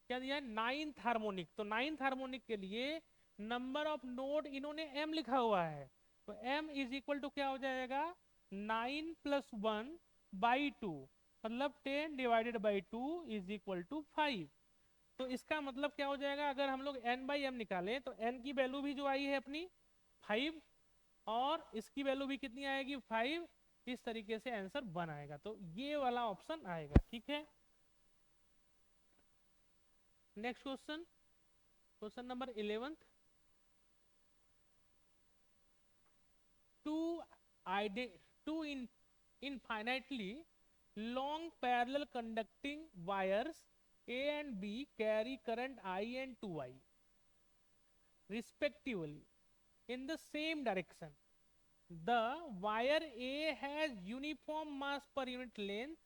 क्या दिया है नाइन्थ हार्मोनिक। तो नाइन्थ हार्मोनिक के लिए नंबर ऑफ नोड इन्होंने m लिखा हुआ है, तो m इज इक्वल टू क्या हो जाएगा 9 + 1 / 2, मतलब 10 divided by 2 is equal to 5। तो इसका मतलब क्या हो जाएगा, अगर हम लोग n/m निकालें तो n की वैल्यू भी जो आई है अपनी 5 और इसकी वैल्यू भी कितनी आएगी 5, इस तरीके से आंसर 1 आएगा। तो ये वाला ऑप्शन आएगा, ठीक है। Next question, question number 11, two infinitely long parallel conducting wires A and B carry current I and 2I respectively in the same direction. The wire A has uniform mass per unit length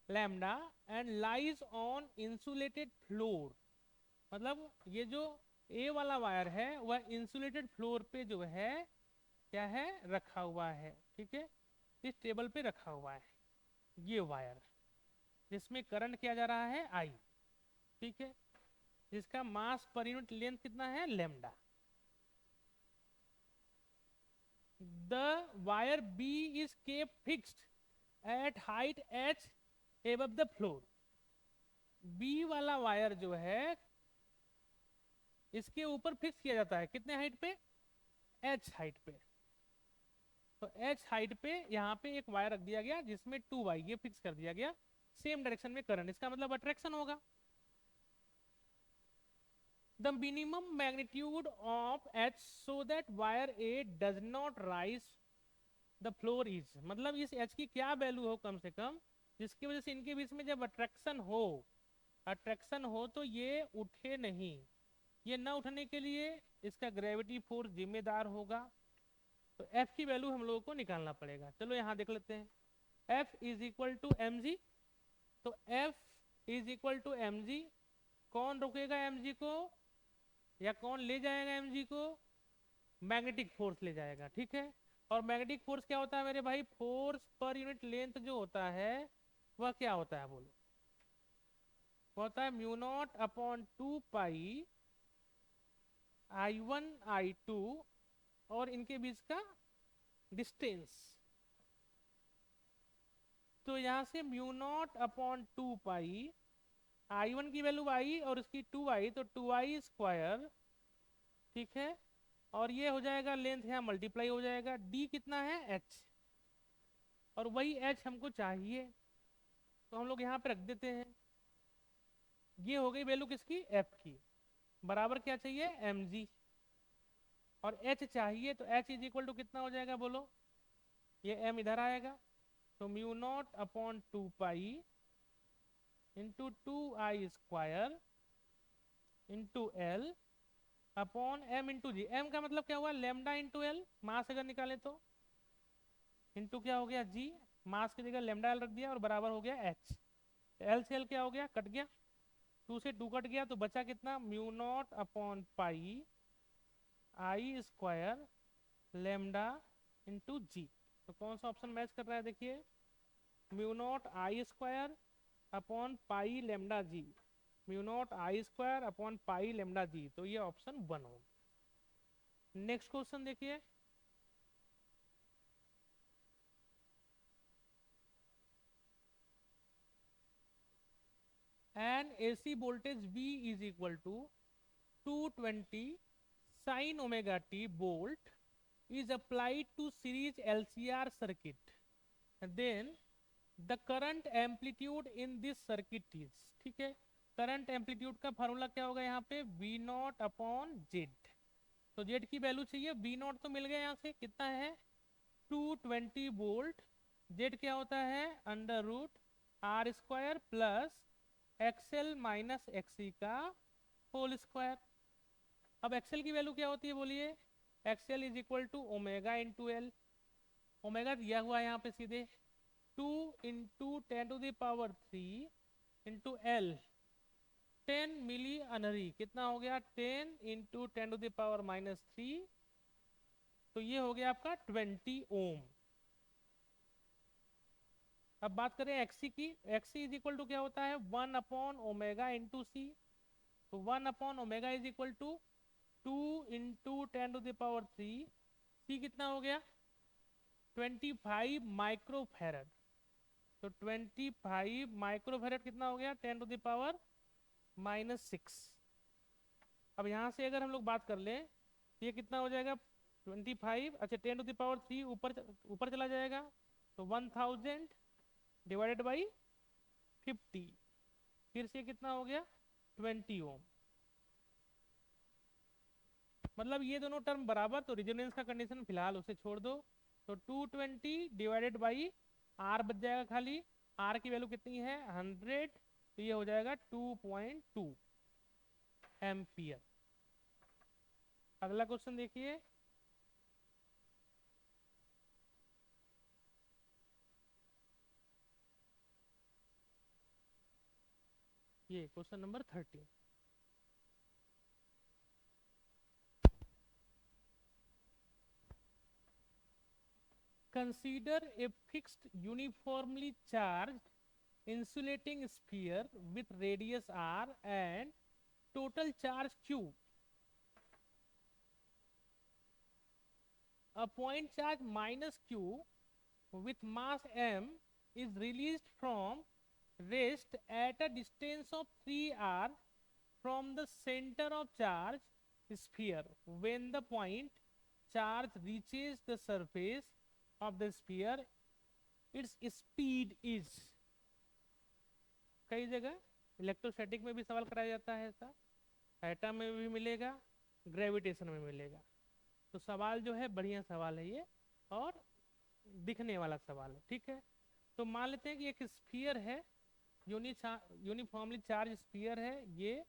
lambda and lies on insulated floor. मतलब ये जो A वाला wire है वह insulated floor पे जो है क्या है रखा हुआ है, ठीक है, इस टेबल पे रखा हुआ है ये वायर, जिसमें करंट किया जा रहा है I, ठीक है, जिसका मास पर यूनिट लेंथ कितना है lambda. The wire B is kept fixed at height h above the floor. B वाला वायर जो है इसके ऊपर फिक्स किया जाता है कितने हाइट पे, h हाइट पे. तो h हाइट पे यहाँ पे एक वायर रख दिया गया जिसमें 2y ये फिक्स कर दिया गया, सेम डायरेक्शन में करंट, इसका मतलब अट्रैक्शन होगा. The minimum magnitude of h so that wire A does not rise the floor is, मतलब इस h की क्या वैल्यू हो कम से कम जिसकी वजह से इनके बीच में जब अट्रैक्शन हो तो ये उठे नहीं. ये ना उठने के लिए इसका ग्रेविटी फोर्स जिम्मेदार होगा. तो F की वैल्यू हम लोगों को निकालना पड़ेगा. चलो यहाँ देख लेते हैं. F is equal to M G. तो F is equal to M G. कौन रोकेगा एम जी को या कौन ले जाएगा एम जी को, मैग्नेटिक फोर्स ले जाएगा, ठीक है. और मैग्नेटिक फोर्स क्या होता है मेरे भाई, फोर्स पर यूनिट लेंथ जो होता है वह क्या होता है बोलो, वो होता है mu not upon 2 pi I1 I2 और इनके बीच का डिस्टेंस. तो यहां से mu not upon 2 pi I1 की वैल्यू आई और इसकी 2i, तो 2i स्क्वायर, ठीक है, और ये हो जाएगा लेंथ यहाँ मल्टीप्लाई हो जाएगा. d कितना है h, और वही h हमको चाहिए तो हम लोग यहाँ पे रख देते हैं. ये हो गई वैल्यू किसकी, f की, बराबर क्या चाहिए mg, और h चाहिए तो h इज इक्वल टू कितना हो जाएगा बोलो, ये m इधर आएगा तो mu not upon 2 pi into 2i square into l upon m into g. m का मतलब क्या हुआ लेमडा इंटू एल, मास अगर निकाले तो, इंटू क्या हो गया g, मास की जगह लेमडा एल रख दिया और बराबर हो गया h. एल से एल क्या हो गया, कट गया, 2 से 2 कट गया तो बचा कितना mu not upon pi I square lambda into जी. तो कौन सा ऑप्शन मैच कर रहा है देखिए, mu not I square upon pi lambda ji, mu not I square upon pi lambda जी, तो ये ऑप्शन 1 हो. नेक्स्ट क्वेश्चन देखिए, N AC voltage V is equal to 220 sin omega t volt is applied to series LCR circuit, then the current amplitude in this circuit is, ठीक है. Current amplitude का formula क्या होगा यहाँ पे, V not upon Z. तो Z की value चाहिए, V नॉट तो मिल गया यहाँ से कितना है 220 वोल्ट, जेड क्या होता है under root R square plus XL minus XC का होल स्क्वायर. अब एक्सएल की वैल्यू क्या होती है बोलिए, XL is equal to omega into L. Omega दिया हुआ है यहाँ पे सीधे 2 into 10⁻³ into L 10 milli henry, कितना हो गया 10 इंटू 10⁻³ तो ये हो गया आपका 20 ओम. अब बात करें एक्सी की, एक्सी इज इक्वल टू क्या होता है 1 अपॉन ओमेगा इंटू सी. तो 1 upon omega is equal to 2 into 10⁻³ C कितना हो गया 25 माइक्रोफेरेड. तो 25 माइक्रोफेरेड कितना हो गया 10⁻⁻⁶. अब यहाँ से अगर हम लोग बात कर लें तो ये कितना हो जाएगा 25, अच्छा 10⁻³ ऊपर चला जाएगा तो 1000 डिवाइडेड बाई 50, फिर से कितना हो गया 20 ओम. मतलब ये दोनों टर्म बराबर, तो रेजोनेंस का कंडीशन फिलहाल उसे छोड़ दो. तो 220 डिवाइडेड बाई आर बच जाएगा खाली, आर की वैल्यू कितनी है 100, तो ये हो जाएगा 2.2 एम्पियर। अगला क्वेश्चन देखिए, ये question number 13। Consider a fixed uniformly charged insulating sphere with radius r and total charge q. A point charge minus q with mass m is released from rest at a distance of 3r from the center of charge sphere. When the point charge reaches the surface of the sphere, its speed is। कई जगह electrostatic में भी सवाल कराया जाता है ऐसा, atom में भी मिलेगा, ग्रेविटेशन में मिलेगा। तो सवाल जो है बढ़िया सवाल है ये, और दिखने वाला सवाल है, ठीक है। तो मान लेते हैं कि एक स्फीयर है, यूनिफॉर्मली चार्ज स्फीयर है ये,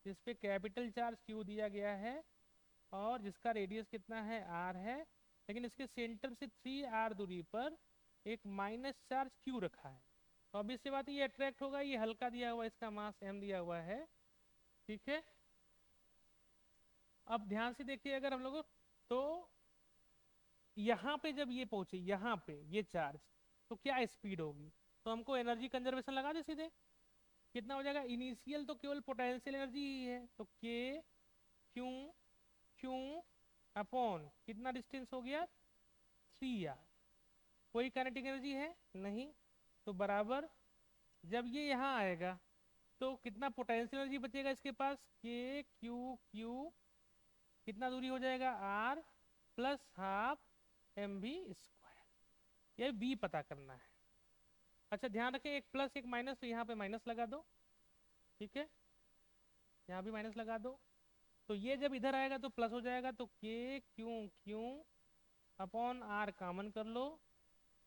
जिसपे कैपिटल चार्ज क्यू दिया गया है और जिसका रेडियस कितना है आर है, लेकिन इसके सेंटर से 3r दूरी पर एक माइनस चार्ज क्यू रखा है। तो अब इससे बात ये अट्रैक्ट होगा, ये हल्का दिया हुआ है, इसका मास m दिया हुआ है, ठीक है। अब ध्यान से देखिए अगर हम लोग, तो यहाँ पे जब ये पहुंचे, यहाँ पे ये चार्ज, तो क्या स्पीड होगी, तो हमको एनर्जी कंजर्वेशन लगा दे सीधे, कितना हो जाएगा, इनिशियल तो केवल पोटेंशियल एनर्जी ही है, तो के क्यू क्यू अपॉन कितना डिस्टेंस हो गया 3r, कोई काइनेटिक एनर्जी है नहीं, तो बराबर जब ये यहाँ आएगा तो कितना पोटेंशियल एनर्जी बचेगा इसके पास, के क्यू क्यू कितना दूरी हो जाएगा r plus half M V square, ये b पता करना है। अच्छा ध्यान रखें, एक प्लस एक माइनस, तो यहाँ पे माइनस लगा दो, ठीक है, यहाँ भी माइनस लगा दो, तो ये जब इधर आएगा तो प्लस हो जाएगा, तो K Q Q upon R common कर लो,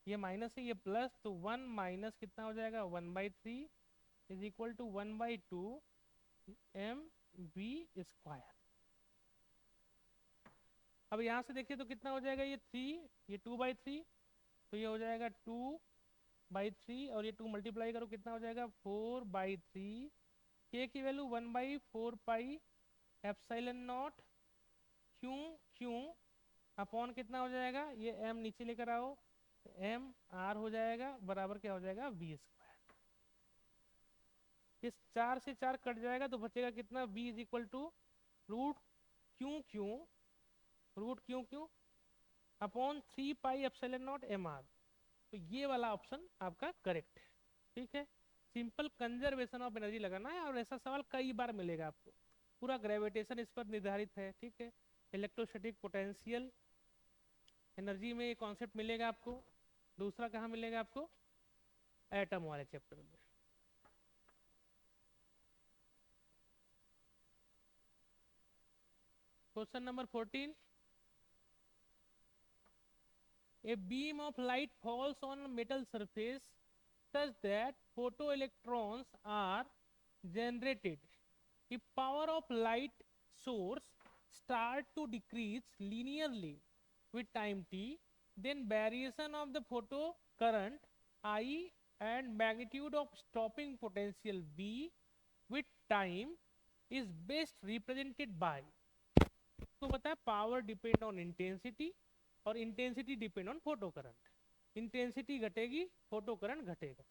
ये माइनस है ये प्लस, तो 1 माइनस कितना हो जाएगा 1/3 is equal to 1/2 M V square. अब यहाँ से देखिए तो कितना हो जाएगा, ये 3, ये 2/3, तो ये हो जाएगा 2/3, और ये 2 मल्टीप्लाई करो कितना हो जाएगा 4/3, के की value 1/4 pi epsilon not Q Q upon कितना हो जाएगा, ये m नीचे लेकर आओ, एम आर हो जाएगा बराबर क्या हो जाएगा वी स्क्वायर। इस 4 से 4 कट जाएगा तो बचेगा कितना, v is equal to root Q Q upon 3 pi epsilon naught M R. तो ये वाला ऑप्शन आपका करेक्ट है, ठीक है। सिंपल कंजर्वेशन ऑफ एनर्जी लगाना है, और ऐसा सवाल कई बार मिलेगा आपको, पूरा ग्रेविटेशन इस पर निर्धारित है, ठीक है। इलेक्ट्रोस्टैटिक पोटेंशियल एनर्जी में ये कॉन्सेप्ट मिलेगा आपको। दूसरा कहाँ मिलेगा आपको, एटम वाले चैप्टर में। Question number 14, a beam of light falls on a metal surface such that photoelectrons are generated. If power of light source start to decrease linearly with time t, then variation of the photo current I and magnitude of stopping potential V with time is best represented by। तो बताया power depend on intensity और intensity depend on photo current. Intensity घटेगी photo current घटेगा,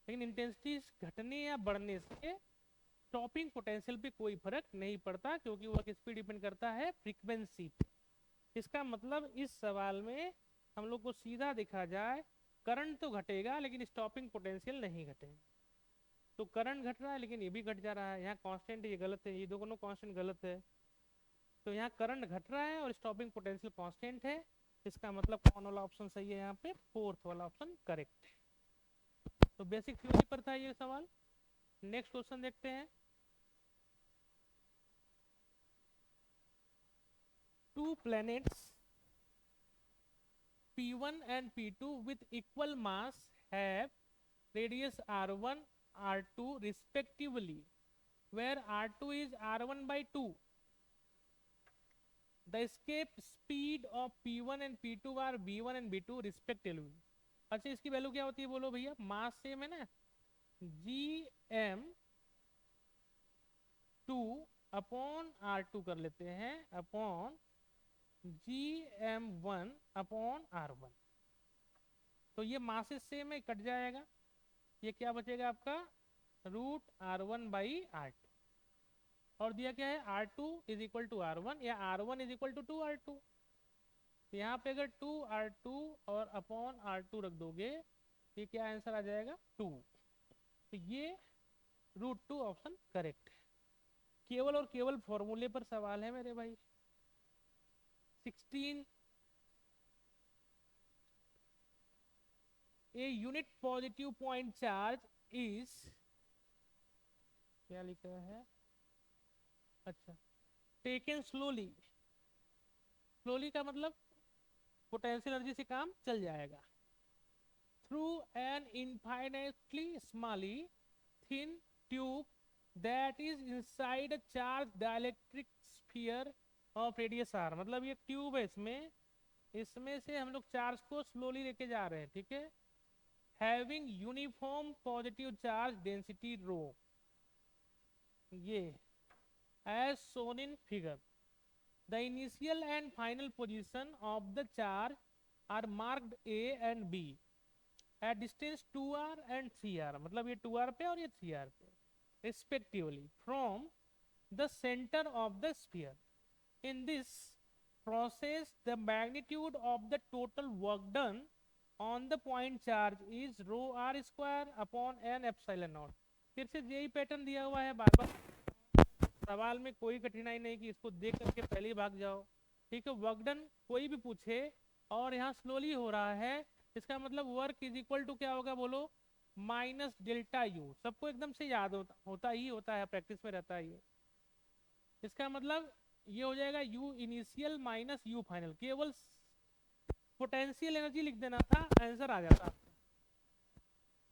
लेकिन intensity घटने या बढ़ने से स्टॉपिंग पोटेंशियल पे कोई फर्क नहीं पड़ता, क्योंकि वो किस पे डिपेंड करता है, फ्रीक्वेंसी पे। इसका मतलब इस सवाल में हम लोग को सीधा दिखा जाए, करंट तो घटेगा लेकिन स्टॉपिंग पोटेंशियल नहीं घटेगा। तो करंट घट रहा है लेकिन ये भी घट जा रहा है, यहाँ कांस्टेंट ये गलत है, ये दोनों कांस्टेंट गलत है। तो यहाँ करंट घट रहा है और स्टॉपिंग पोटेंशियल कांस्टेंट है, इसका मतलब कौन वाला ऑप्शन सही है, यहाँ पे फोर्थ वाला ऑप्शन करेक्ट है। तो बेसिक थ्योरी पर था ये सवाल। नेक्स्ट क्वेश्चन देखते हैं। To planets P1 and P2 with equal mass have radius R1, R2 respectively, where R2 is R1 by 2. The escape speed of P1 and P2 are V1 and V2 respectively. अच्छा, इसकी value क्या होती है बोलो भैया? Mass same है ना, Gm2 upon R2 कर लेते हैं अपॉन Gm1 अपॉन R1। तो ये मासेस सेम है, कट जाएगा, ये क्या बचेगा आपका रूट R1 बाई R2। और दिया क्या है R2 is equal to R1 या R1 is equal to 2R2। तो यहाँ पे अगर 2R2 और अपॉन R2 रख दोगे तो ये क्या आंसर आ जाएगा 2। तो ये रूट 2 ऑप्शन करेक्ट है। केवल और केवल फॉर्मूले पर सवाल है मेरे भाई। 16 a unit positive point charge is, क्या लिखा है, अच्छा, टेकन स्लोली। स्लोली का मतलब पोटेंशियल एनर्जी से काम चल जाएगा। Through an infinitely smally thin tube that is inside a charge dielectric sphere of radius r. मतलब ये ट्यूब है, इसमें से हम लोग चार्ज को स्लोली लेके जा रहे हैं, ठीक है। Having uniform positive charge density rho, ये as shown in figure. The initial and final position of the charge are marked A and B at distance 2r and 3r, मतलब ये 2r पे और ये 3r पे respectively from the center of the sphere. In this process the magnitude of the total work done on the point charge is rho r square upon n epsilon naught। फिर से यही pattern दिया हुआ है, बार बार सवाल में कोई कठिनाई नहीं कि इसको देख करके पहले ही भाग जाओ, ठीक है। वर्क डन कोई भी पूछे और यहाँ स्लोली हो रहा है, इसका मतलब वर्क इज इक्वल टू क्या होगा बोलो, माइनस डेल्टा यू। सबको एकदम से याद होता है, प्रैक्टिस में रहता है ये। इसका मतलब ये हो जाएगा you initial minus you final. केवल पोटेंशियल एनर्जी लिख देना था, आंसर आ जाता।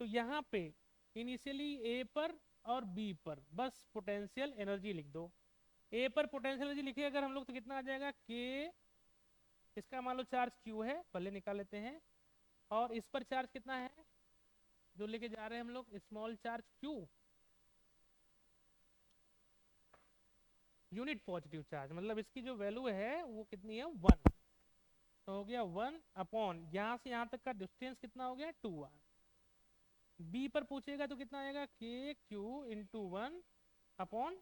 तो यहाँ पे इनिशियली ए पर और बी पर बस पोटेंशियल एनर्जी लिख दो। ए पर पोटेंशियल एनर्जी लिखे अगर हम लोग तो कितना आ जाएगा के, इसका मान लो चार्ज क्यू है, पहले निकाल लेते हैं। और इस पर चार्ज कितना है जो लेके जा रहे हैं हम लोग, small charge Q, unit positive charge, मतलब इसकी जो वैल्यू है वो कितनी है 1। तो हो गया 1 अपॉन यहाँ से यहाँ तक का डिस्टेंस कितना हो गया 2r। बी पर पूछेगा तो कितना आएगा K Q into 1 upon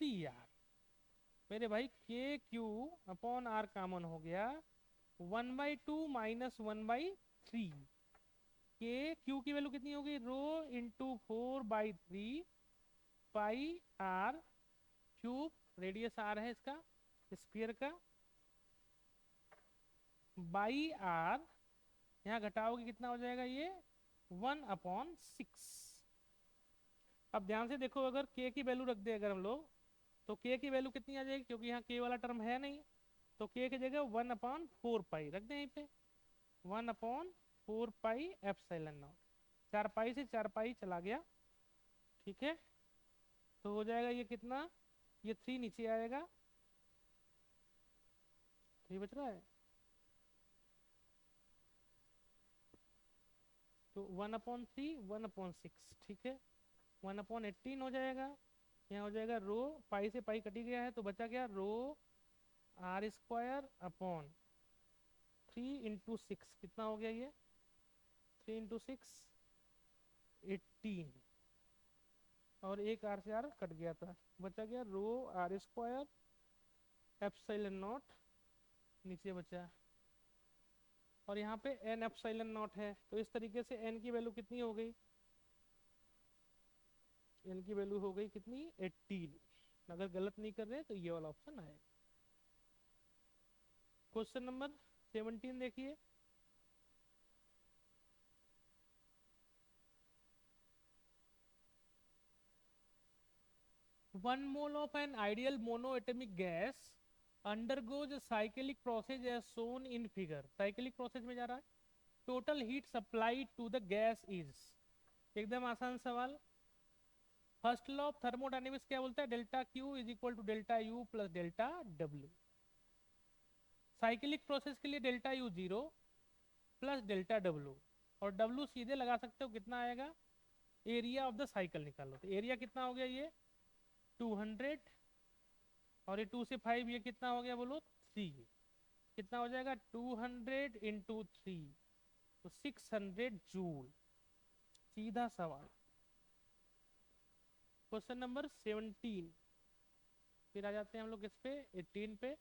C R. मेरे भाई के क्यू अपॉन आर कॉमन हो गया, 1/2 माइनस 1/3। के क्यू की वैल्यू कितनी होगी, rho into 4/3 pi r cube, radius r है इसका स्फीयर का, बाई आर, यहाँ घटाओगे कितना हो जाएगा ये 1/6। अब ध्यान से देखो, अगर k की वैल्यू रख दे अगर हम लोग तो k की वैल्यू कितनी आ जाएगी, क्योंकि यहाँ k वाला टर्म है नहीं, तो k की जगह 1/4 पाई रख दें यहीं पे, 1/4 पाई एप्सिलॉन नॉट। 4 पाई से 4 पाई चला गया, ठीक है। तो हो जाएगा ये कितना, ये 3 नीचे आएगा, 3 बच रहा है, तो 1/3 1/6, ठीक है। 1/18 हो जाएगा, यहाँ हो जाएगा रो, पाई से पाई कटी गया है तो बचा क्या रो आर स्क्वायर अपॉन 3 इंटू 6, कितना हो गया ये 3 इंटू 6 18, और एक आर से आर कट गया था, बचा गया रो आर स्क्वायर एप्सिलॉन नॉट, नीचे बचा, और यहाँ पे एन एप्सिलॉन नॉट है। तो इस तरीके से एन की वैल्यू कितनी हो गई, एन की वैल्यू हो गई कितनी 18। अगर गलत नहीं कर रहे तो ये वाला ऑप्शन आएगा। क्वेश्चन नंबर 17 देखिए, one mole of an ideal monoatomic gas undergoes cyclic process as shown in figure, cyclic process में जा रहा है। Total heat supply to the gas is, एकदम आसान सवाल। फर्स्ट लॉ ऑफ थर्मोडायनेमिक्स क्या बोलता है, delta Q is equal to delta U plus delta W. Cyclic process के लिए delta U 0 plus delta W, और डब्ल्यू सीधे लगा सकते हो, कितना आएगा, एरिया ऑफ द साइकिल निकालो। तो एरिया कितना हो गया, ये 200, और ये 2 से 5, ये कितना हो गया बोलो 3, कितना हो जाएगा 200 इंटू 3, तो 600 जूल। सीधा सवाल। क्वेश्चन नंबर 17, फिर आ जाते हैं हम लोग इस पे 18 पे।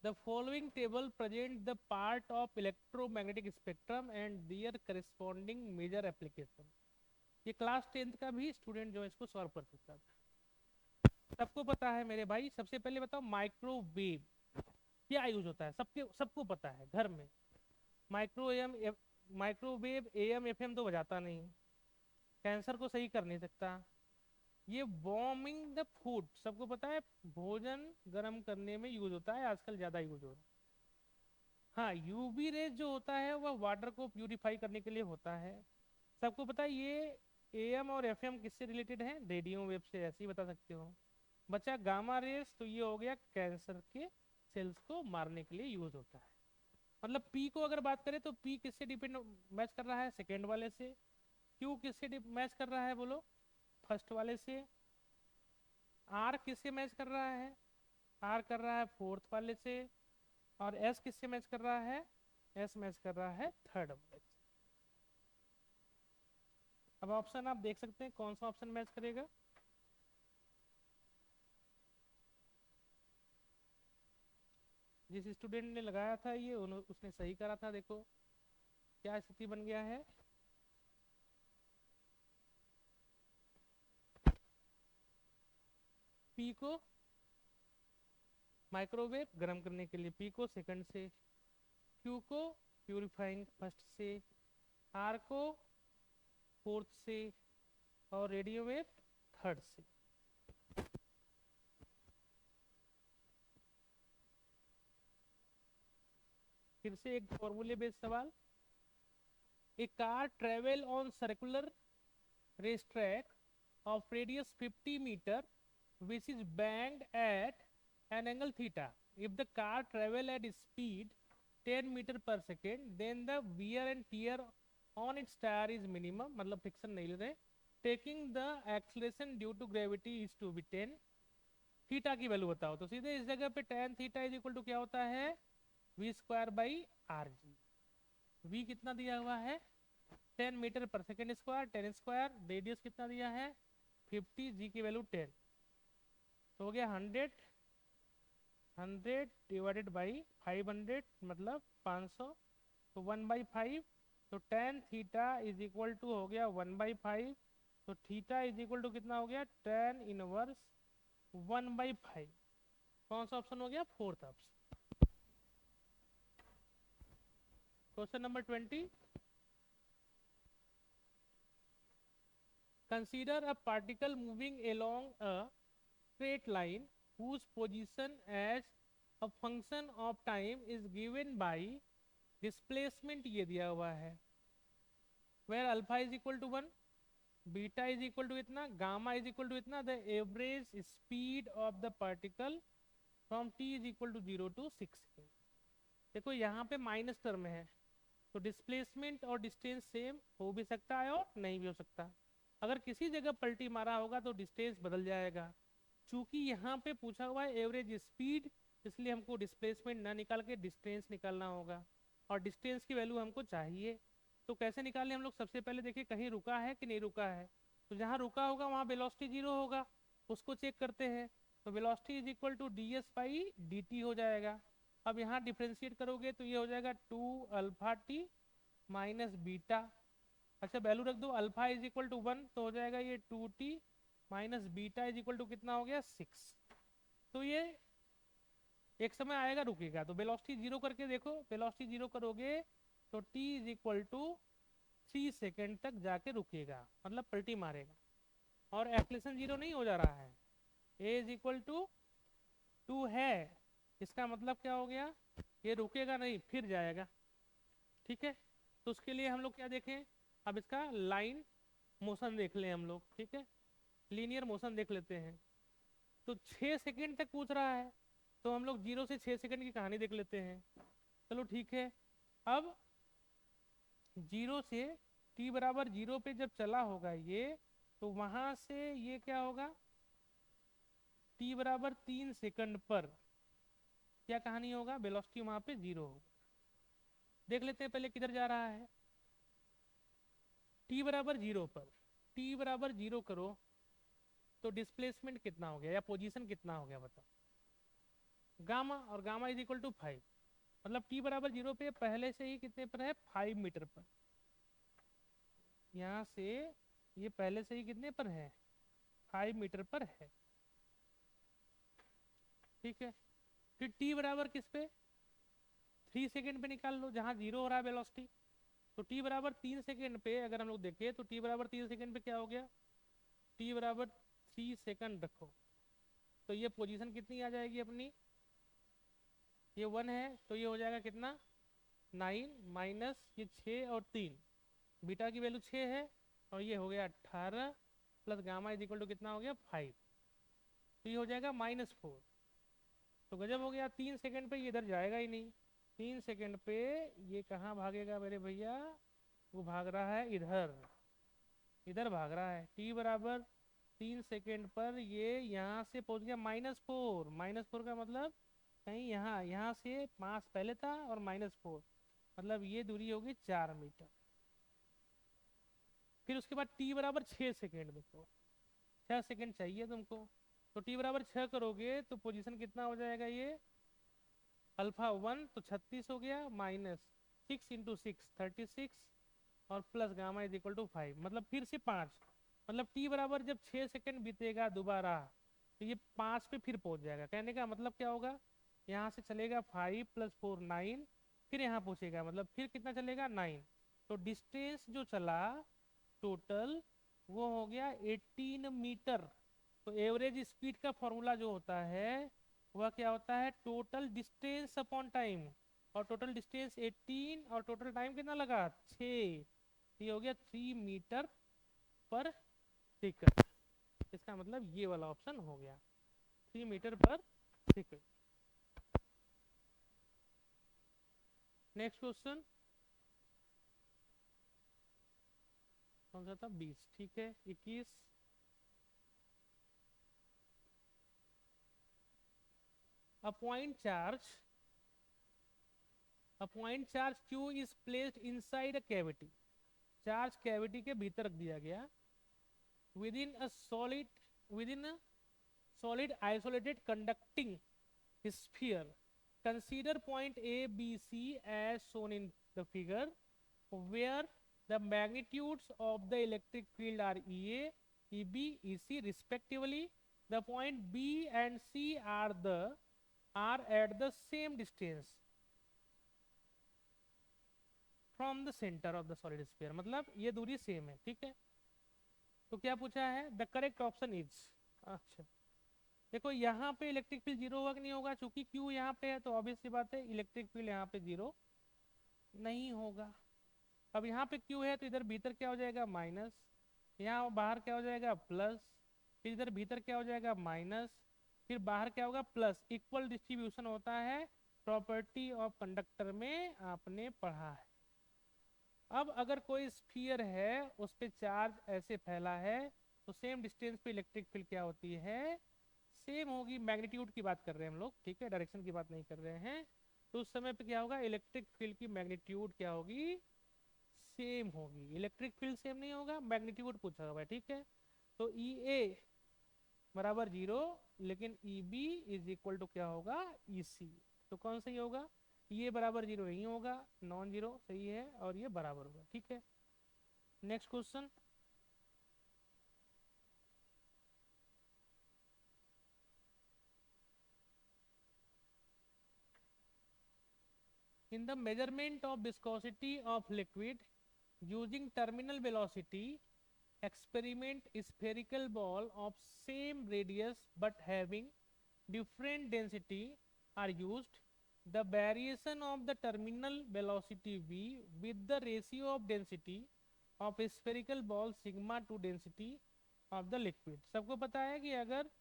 The following table present the part of electromagnetic spectrum and their corresponding major application। ये क्लास 10th का भी स्टूडेंट जो है इसको सॉल्व कर सकता था। सबको पता है मेरे भाई, सबसे पहले बताओ माइक्रोवेव क्या यूज होता है, सबको पता है घर में। माइक्रोवेव एएम एफएम तो बजाता नहीं, कैंसर को सही कर नहीं सकता। ये वार्मिंग द फूड सबको पता है, भोजन गर्म करने में यूज होता है, आजकल ज्यादा यूज हो रहा है। हाँ, यूवी रेज जो होता है वह वाटर को प्यूरिफाई करने के लिए होता है। सबको पता है ये एएम और एफएम किससे रिलेटेड है, रेडियो वेव से, ऐसे ही बता सकते हो। बचा गामा रेस, तो ये हो गया कैंसर के सेल्स को मारने के लिए यूज होता है। मतलब पी को अगर बात करें तो पी किससे डिपेंड मैच कर रहा है, सेकेंड वाले से। क्यू किससे मैच कर रहा है बोलो, फर्स्ट वाले से। आर किससे मैच कर रहा है, आर कर रहा है फोर्थ वाले से। और एस किससे मैच कर रहा है, एस मैच कर रहा है थर्ड वाले से। अब ऑप्शन आप देख सकते हैं कौन सा ऑप्शन मैच करेगा। जिस स्टूडेंट ने लगाया था ये उसने सही करा था। देखो क्या स्थिति बन गया है। पी को माइक्रोवेव गर्म करने के लिए, पी को सेकंड से, क्यू को प्यूरिफाइंग फर्स्ट से, आर को फोर्थ से, और रेडियो वेव थर्ड से। फिर से एक फॉर्मूले बेस्ड सवाल। A car travel on circular race track of radius 50 meter which is banked at an angle theta. If the car travel at speed 10 meter per second then the wear and tear on its tire is minimum, मतलब friction नहीं ले रहे। taking the acceleration due to gravity is to be 10। Theta की value बताओ, तो सीधे इस जगह पे tan theta is equal to क्या होता है, v square by R G. v कितना दिया हुआ है 10 मीटर पर सेकेंड स्क्वायर, 10 स्क्वायर, रेडियस कितना दिया है 50, जी की वैल्यू 10, तो हो गया 100, 100 डिवाइडेड बाई 500 मतलब 500, तो 1/5, तो tan theta is equal to हो गया 1/5, तो थीटा इज इक्वल टू कितना हो गया tan इनवर्स 1/5। कौन सा ऑप्शन हो गया, fourth option. Question number 20, consider a particle moving along a straight line whose position as a function of time is given by displacement, ये दिया हुआ है, where alpha is equal to 1, beta is equal to इतना, gamma is equal to इतना, the average speed of the particle from t is equal to 0 to 6। देखो यहाँ पे minus term है, तो डिस्प्लेसमेंट और डिस्टेंस सेम हो भी सकता है और नहीं भी हो सकता। अगर किसी जगह पलटी मारा होगा तो डिस्टेंस बदल जाएगा। चूंकि यहाँ पे पूछा हुआ है एवरेज स्पीड, इसलिए हमको डिस्प्लेसमेंट ना निकाल के डिस्टेंस निकालना होगा, और डिस्टेंस की वैल्यू हमको चाहिए। तो कैसे निकालें हम लोग, सबसे पहले देखिए कहीं रुका है कि नहीं रुका है, तो जहाँ रुका होगा वहाँ वेलोसिटी 0 होगा, उसको चेक करते हैं। तो velocity is equal to D S by D T हो जाएगा। अब यहाँ डिफ्रेंशिएट करोगे तो ये हो जाएगा 2 अल्फा टी माइनस बीटा। अच्छा वैल्यू रख दो, अल्फा इज इक्वल टू 1 तो हो जाएगा ये 2t minus beta is equal to कितना हो गया 6। तो ये एक समय आएगा रुकेगा, तो वेलोसिटी 0 करके देखो, वेलोसिटी 0 करोगे तो t is equal to 3 second तक जाके रुकेगा, मतलब पलटी मारेगा, और एक्सेलरेशन 0 नहीं हो जा रहा है, a इज इक्वल टू 2 है, इसका मतलब क्या हो गया, ये रुकेगा नहीं फिर जाएगा। ठीक है, तो उसके लिए हम लोग क्या देखें, अब इसका लाइन मोशन देख लें हम लोग। ठीक है, लीनियर मोशन देख लेते हैं। तो 6 सेकेंड तक पूछ रहा है, तो हम लोग 0 से 6 सेकेंड की कहानी देख लेते हैं। चलो ठीक है, अब 0 से t बराबर 0 पे जब चला होगा ये, तो वहां से ये क्या होगा, t बराबर 3 सेकंड पर क्या कहानी होगा, वेलोसिटी वहां पे 0 होगा। देख लेते हैं पहले किधर जा रहा है, t बराबर 0 पर, t बराबर 0 करो तो डिस्प्लेसमेंट कितना हो गया या पोजीशन कितना हो गया बताओ, गामा, और गामा इज इक्वल टू 5, मतलब t बराबर 0 पे पहले से ही कितने पर है, 5 मीटर पर। यहाँ से ये पहले से ही कितने पर है, 5 मीटर पर है। ठीक है, फिर t बराबर किस पे, 3 सेकेंड पे निकाल लो, जहाँ 0 हो रहा है वेलोसिटी। तो t बराबर 3 सेकेंड पे अगर हम लोग देखें तो t बराबर 3 सेकेंड पे क्या हो गया, t बराबर 3 सेकेंड रखो, तो ये पोजीशन कितनी आ जाएगी अपनी, ये 1 है, तो ये हो जाएगा कितना, 9 माइनस ये 6 और 3, बीटा की वैल्यू 6 है, और ये हो गया 18, plus gamma is equal to कितना हो गया 5, तो ये हो जाएगा -4। तो गजब हो गया, 3 सेकेंड पे ये इधर जाएगा ही नहीं, 3 सेकेंड पे ये कहाँ भागेगा मेरे भैया, वो भाग रहा है इधर, इधर भाग रहा है। t बराबर 3 सेकेंड पर ये यहाँ से पहुँच गया -4, -4 का मतलब कहीं यहाँ, यहाँ से 5 पहले था और -4, मतलब ये दूरी होगी 4 मीटर। फिर उसके बाद t बराबर 6 सेकेंड, देखो 6 सेकेंड चाहिए तुमको, तो t बराबर 6 करोगे तो पोजीशन कितना हो जाएगा, ये अल्फा 1 तो 36 हो गया, -6 इंटू 6 36, और plus gamma is equal to 5, मतलब फिर से 5, मतलब t बराबर जब 6 सेकेंड बीतेगा दोबारा, तो ये 5 पे फिर पहुंच जाएगा। कहने का मतलब क्या होगा, यहाँ से चलेगा 5 + 4 9, फिर यहाँ पहुंचेगा, मतलब फिर कितना चलेगा 9, तो डिस्टेंस जो चला टोटल वो हो गया 18 मीटर। तो एवरेज स्पीड का फॉर्मूला जो होता है वह क्या होता है, टोटल डिस्टेंस अपॉन टाइम, और टोटल डिस्टेंस 18 और टोटल टाइम कितना लगा 6, ये हो गया 3 मीटर पर सेकंड। इसका मतलब ये वाला ऑप्शन हो गया 3 मीटर पर सेकंड। नेक्स्ट क्वेश्चन कौन सा था, 20, ठीक है 21, a point charge q is placed inside a cavity, charge cavity के भीतर रख दिया गया, within a solid isolated conducting sphere, consider point a b c as shown in the figure, where the magnitudes of the electric field are ea, eb, ec respectively. The point b and c are at the same distance from the center of the solid sphere, मतलब ये दूरी same है। ठीक है, तो क्या पूछा है, द करेक्ट ऑप्शन इज, अच्छा देखो यहाँ पे इलेक्ट्रिक फील्ड 0 होगा कि नहीं होगा, चूंकि क्यू यहाँ पे है तो ऑब्वियस सी बात है इलेक्ट्रिक फील्ड यहाँ पे 0 नहीं होगा। अब यहाँ पे क्यू है तो इधर भीतर क्या हो जाएगा माइनस, यहाँ बाहर क्या हो जाएगा प्लस, फिर इधर भीतर क्या हो जाएगा माइनस, फिर बाहर क्या होगा प्लस, इक्वल डिस्ट्रीब्यूशन होता है, प्रॉपर्टी ऑफ कंडक्टर में आपने पढ़ा है। अब अगर कोई स्फीयर है उस पे चार्ज ऐसे फैला है, तो सेम डिस्टेंस पे इलेक्ट्रिक फील्ड क्या होती है, सेम होगी। मैग्नीट्यूड की बात कर रहे हैं हम लोग, ठीक है, डायरेक्शन की बात नहीं कर रहे हैं। तो उस समय पे क्या होगा, इलेक्ट्रिक फील्ड की मैग्नीट्यूड क्या होगी, सेम होगी। इलेक्ट्रिक फील्ड सेम नहीं होगा, मैग्नीट्यूड पूछा हुआ है, ठीक है। तो ई ए बराबर 0, लेकिन E B is equal to क्या होगा, ई सी। तो कौन सही होगा, ये बराबर 0 नहीं होगा, नॉन जीरो सही है, और ये बराबर होगा। ठीक है, next question, in the measurement of viscosity of liquid using terminal velocity experiment spherical ball of same radius but having different density are used. The variation of the terminal velocity v with the ratio of density of a spherical ball sigma to density of the liquid. सबको पता है कि अगर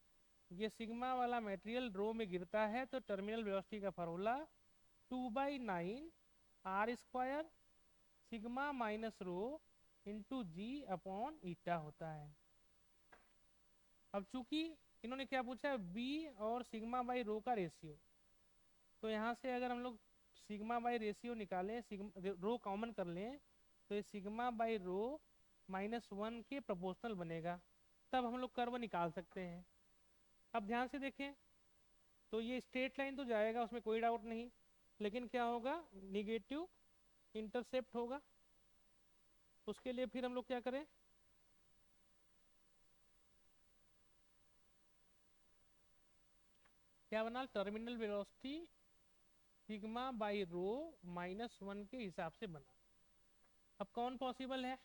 ये sigma वाला material रो में गिरता है तो टर्मिनल वेलोसिटी का formula 2/9 r square sigma minus rho into g upon eta होता है। अब चूंकि इन्होंने क्या पूछा है, बी और सिग्मा बाई रो का रेशियो, तो यहाँ से अगर हम लोग सिग्मा बाई रेशियो निकालें, रो कॉमन कर लें, तो ये सिग्मा बाई रो -1 के प्रोपोर्शनल बनेगा, तब हम लोग कर्व निकाल सकते हैं। अब ध्यान से देखें तो ये स्ट्रेट लाइन तो जाएगा, उसमें कोई डाउट नहीं, लेकिन क्या होगा, निगेटिव इंटरसेप्ट होगा। उसके लिए फिर हम लोग क्या करें, क्या बना, terminal velocity sigma by rho -1 के हिसाब से बना। अब कौन पॉसिबल है,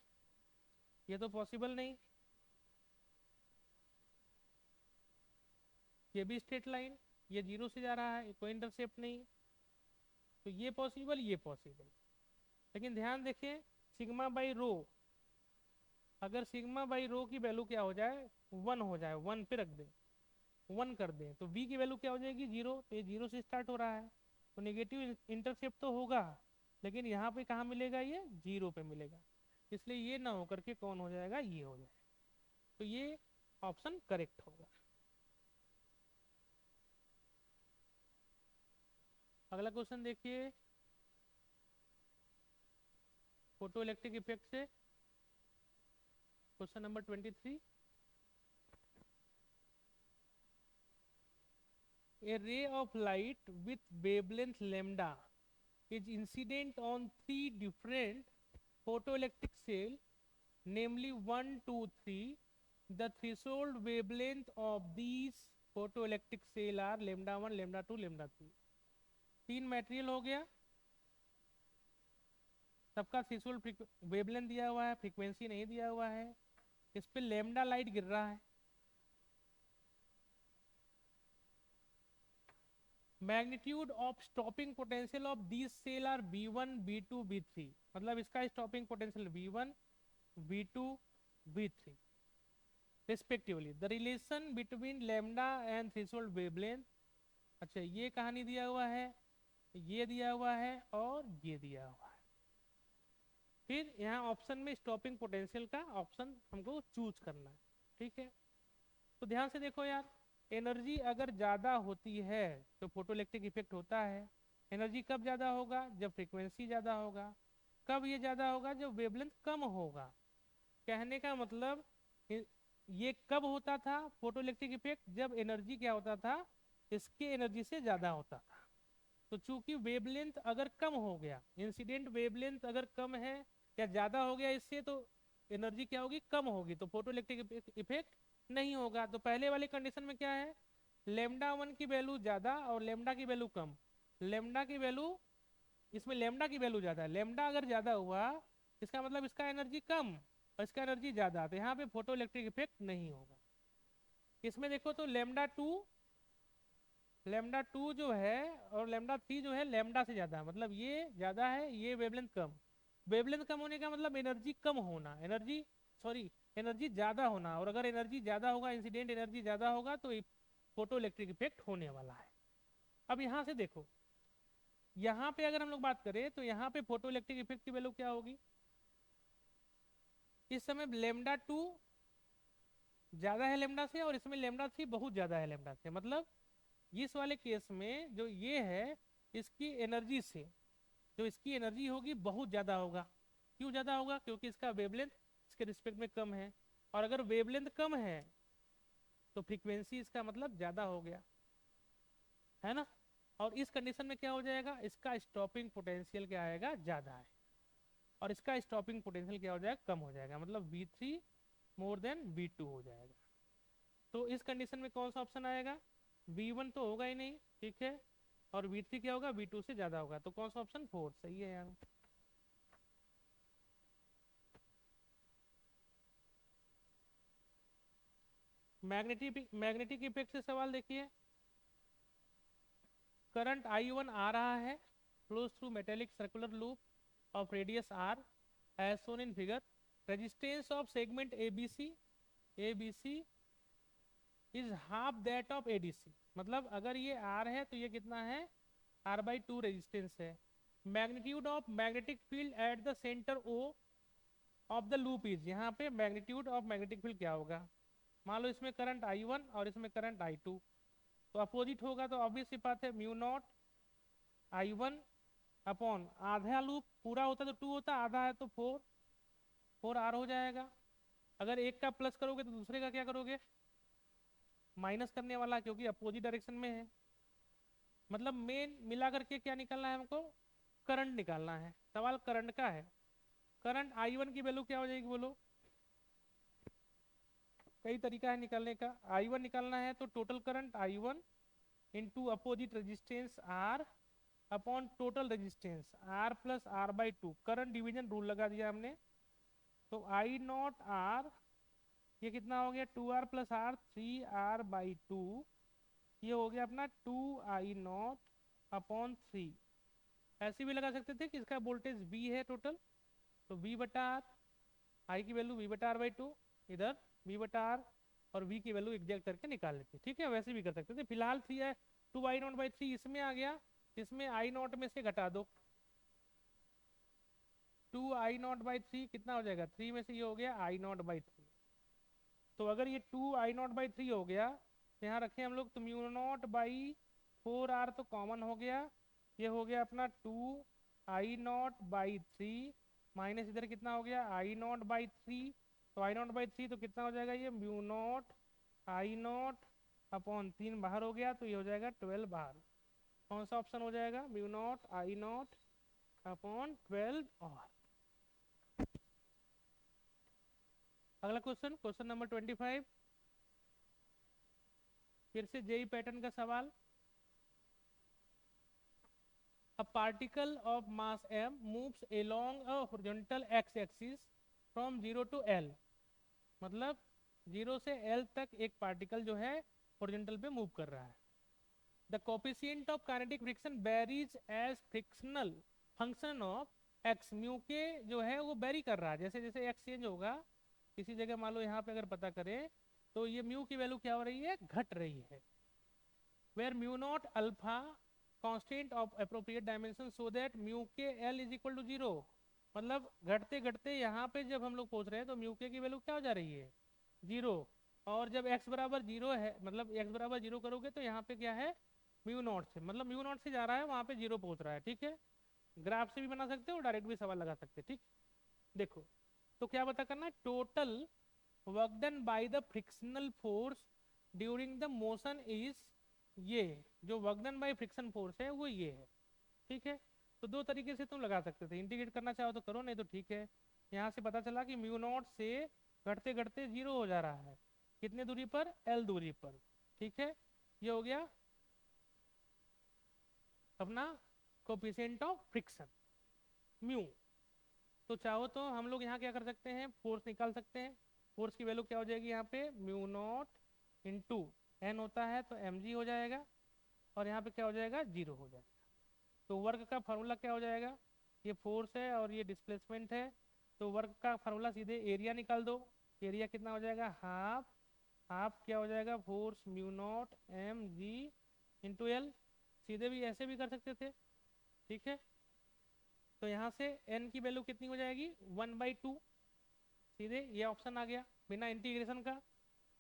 ये तो पॉसिबल नहीं, ये भी स्ट्रेट लाइन, ये 0 से जा रहा है, कोई इंटरसेप्ट नहीं, तो ये पॉसिबल, ये पॉसिबल। लेकिन ध्यान देखें सिग्मा बाई रो, अगर सिग्मा बाई रो की वैल्यू क्या हो जाए, 1 हो जाए, 1 पे रख दें, 1 कर दें, तो v की वैल्यू क्या हो जाएगी, 0। तो ये 0 से स्टार्ट हो रहा है, तो नेगेटिव इंटरसेप्ट तो होगा, लेकिन यहाँ पे कहाँ मिलेगा, ये 0 पे मिलेगा, इसलिए ये ना होकर के कौन हो जाएगा, ये हो जाएगा, तो ये ऑप्शन करेक्ट होगा। अगला क्वेश्चन देखिए, फोटो इलेक्ट्रिक इफेक्ट से question number 23। A ray of light with wavelength lambda is incident on 3 different photoelectric cells, namely 1, 2, 3. The threshold wavelength of these photoelectric cells are lambda 1, lambda 2, lambda 3. 3 material हो गया, सबका threshold wavelength दिया हुआ है, frequency नहीं दिया हुआ है, इस पे लैम्डा लाइट गिर रहा है। Magnitude of stopping potential of these cell are V1, V2, V3, मतलब इसका stopping potential V1, V2, V3 respectively. The relation between lambda and threshold wavelength, अच्छा ये कहानी दिया हुआ है, ये दिया हुआ है और ये दिया हुआ है। फिर यहाँ ऑप्शन में स्टॉपिंग पोटेंशियल का ऑप्शन हमको चूज करना है, ठीक है। तो ध्यान से देखो यार, एनर्जी अगर ज़्यादा होती है तो फोटोइलेक्ट्रिक इफेक्ट होता है। एनर्जी कब ज़्यादा होगा, जब फ्रीक्वेंसी ज़्यादा होगा। कब ये ज़्यादा होगा, जब वेवलेंथ कम होगा। कहने का मतलब ये कब होता था फोटोइलेक्ट्रिक इफेक्ट, जब एनर्जी क्या होता था, इसके एनर्जी से ज़्यादा होता था। तो चूंकि वेवलेंथ अगर कम हो गया, इंसिडेंट वेवलेंथ अगर कम है या ज़्यादा हो गया इससे, तो एनर्जी क्या होगी, कम होगी, तो फोटोइलेक्ट्रिक इफेक्ट नहीं होगा। तो पहले वाले कंडीशन में क्या है, लेमडा 1 की वैल्यू ज़्यादा और लेमडा की वैल्यू कम। लेमडा की वैल्यू, इसमें लेमडा की वैल्यू ज़्यादा है, लेमडा अगर ज़्यादा हुआ इसका मतलब इसका एनर्जी कम और इसका एनर्जी ज़्यादा, तो यहाँ पे फोटोइलेक्ट्रिक इफेक्ट नहीं होगा। इसमें देखो तो लेमडा टू जो है और लेमडा 3 जो है लेमडा से ज़्यादा है, मतलब ये ज़्यादा है, ये वेवलेंथ कम। वेवलेंथ कम होने का मतलब एनर्जी कम होना, एनर्जी ज़्यादा होना, और अगर एनर्जी ज़्यादा होगा, इंसिडेंट एनर्जी ज़्यादा होगा, तो फोटो इलेक्ट्रिक इफेक्ट होने वाला है। अब यहाँ से देखो, यहाँ पे अगर हम लोग बात करें तो यहाँ पे फोटो इलेक्ट्रिक इफेक्ट की वैल्यू क्या होगी, इस समय लेमडा 2 ज़्यादा है लेमडा से, और इसमें लेमडा 3 बहुत ज़्यादा है लेमडा से। मतलब इस वाले केस में जो ये है, इसकी एनर्जी से जो इसकी एनर्जी होगी बहुत ज़्यादा होगा। क्यों ज़्यादा होगा, क्योंकि इसका वेवलेंथ इसके रिस्पेक्ट में कम है, और अगर वेवलेंथ कम है तो फ्रीक्वेंसी इसका मतलब ज़्यादा हो गया, है ना। और इस कंडीशन में क्या हो जाएगा, इसका स्टॉपिंग पोटेंशियल क्या आएगा, ज़्यादा है, और इसका स्टॉपिंग पोटेंशियल क्या हो जाएगा, कम हो जाएगा, मतलब V3 मोर देन V2 हो जाएगा। तो इस कंडीशन में कौन सा ऑप्शन आएगा, V1 तो होगा ही नहीं, ठीक है, और V3 क्या होगा, V2 से ज़्यादा होगा, तो कौन सा ऑप्शन 4 सही है यार। मैग्नेटिक इफेक्ट से सवाल देखिए, करंट I1 आ रहा है, flows through metallic circular loop of radius R as shown in figure, resistance of segment ABC is half that of ADC। मतलब अगर ये R है तो ये कितना है, R/2 रेजिस्टेंस है। Magnitude of magnetic field at the centre O of the loop is, यहाँ पे मैग्नीट्यूड ऑफ मैग्नेटिक फील्ड क्या होगा, मान लो इसमें करंट I1 और इसमें करंट I2, तो अपोजिट होगा, तो ऑब्वियस सी बात है म्यू नॉट I1 अपॉन आधा लूप पूरा होता तो 2 होता, आधा है तो 4 R हो जाएगा। अगर एक का प्लस करोगे तो दूसरे का क्या करोगे, माइनस करने वाला, क्योंकि अपोजिट डायरेक्शन में है। मतलब मेन मिला करके क्या निकालना है हमको, करंट निकालना है। सवाल करंट का है। करंट I1 की वैल्यू क्या हो जाएगी बोलो, कई तरीका है निकालने का। I1 निकालना है तो total current I1 into opposite resistance R upon total resistance R plus R/2, current division rule लगा दिया हमने। तो I0R ये कितना हो गया, 2R प्लस R 3R/2, ये हो गया अपना 2I0 अपॉन 3। ऐसे भी लगा सकते थे कि इसका वोल्टेज V है टोटल, तो V/R, I की वैल्यू V/R/2, इधर V/R और V की वैल्यू एग्जैक्ट करके निकाल लेते, ठीक है। वैसे भी कर सकते थे। फिलहाल 3 है, 2I0/3 इसमें आ गया, इसमें I0 में से घटा दो, 2I0/3 कितना हो जाएगा, 3 में से ये हो गया I0/3। तो अगर ये 2I0/3 हो गया, तो यहाँ रखें हम लोग, तो μ0/4R तो कॉमन हो गया, ये हो गया अपना 2I0/3 माइनस इधर कितना हो गया I0/3, तो I0/3 तो कितना हो जाएगा, ये μ0I0 अपॉन 3 बाहर हो गया, तो ये हो जाएगा 12 बाहर। कौन सा ऑप्शन हो जाएगा, μ0I0 अपॉन 12 और। अगला क्वेश्चन, क्वेश्चन नंबर 25, फिर से जेई पैटर्न का सवाल। A particle of mass m moves along a horizontal x-axis from 0 to L। मतलब 0 से L तक एक पार्टिकल जो है होरिजेंटल पे मूव कर रहा है। The coefficient of kinetic friction varies as frictional function of x। Mu के जो है वो वेरी कर रहा है, जैसे जैसे x चेंज होगा, किसी जगह मान लो यहाँ पे अगर पता करें तो ये म्यू की वैल्यू क्या हो रही है, घट रही है। Where μ0 alpha constant of appropriate dimension so that mu के L इज इक्वल टू 0। मतलब घटते घटते यहाँ पे जब हम लोग पहुँच रहे हैं तो म्यू के की वैल्यू क्या हो जा रही है, 0। और जब x बराबर 0 है, मतलब x बराबर 0 करोगे तो यहाँ पे क्या है, μ0 से, मतलब μ0 से जा रहा है वहाँ पे 0 पहुँच रहा है, ठीक है। ग्राफ से भी बना सकते हो, डायरेक्ट भी सवाल लगा सकते हैं, ठीक। देखो तो क्या पता करना है, total work done by the frictional force during the motion is, ये जो work done by friction force है वो ये है, ठीक है। तो दो तरीके से तुम लगा सकते थे, इंटीग्रेट करना चाहो तो करो, नहीं तो ठीक है। यहाँ से पता चला कि μ0 से घटते घटते 0 हो जा रहा है, कितने दूरी पर, L दूरी पर, ठीक है। ये हो गया अपना कोफिशिएंट ऑफ फ्रिक्शन म्यू। तो चाहो तो हम लोग यहाँ क्या कर सकते हैं, फोर्स निकाल सकते हैं। फोर्स की वैल्यू क्या हो जाएगी यहाँ पे, μ0 इंटू एन होता है तो mg हो जाएगा, और यहाँ पे क्या हो जाएगा, 0 हो जाएगा। तो वर्क का फार्मूला क्या हो जाएगा, ये फोर्स है और ये डिस्प्लेसमेंट है, तो वर्क का फार्मूला सीधे एरिया निकाल दो। एरिया कितना हो जाएगा, हाफ, हाफ क्या हो जाएगा, फोर्स μ0 mg इंटू एल। सीधे भी ऐसे भी कर सकते थे, ठीक है। तो यहाँ से n की वैल्यू कितनी हो जाएगी, 1/2, सीधे ये ऑप्शन आ गया बिना इंटीग्रेशन का।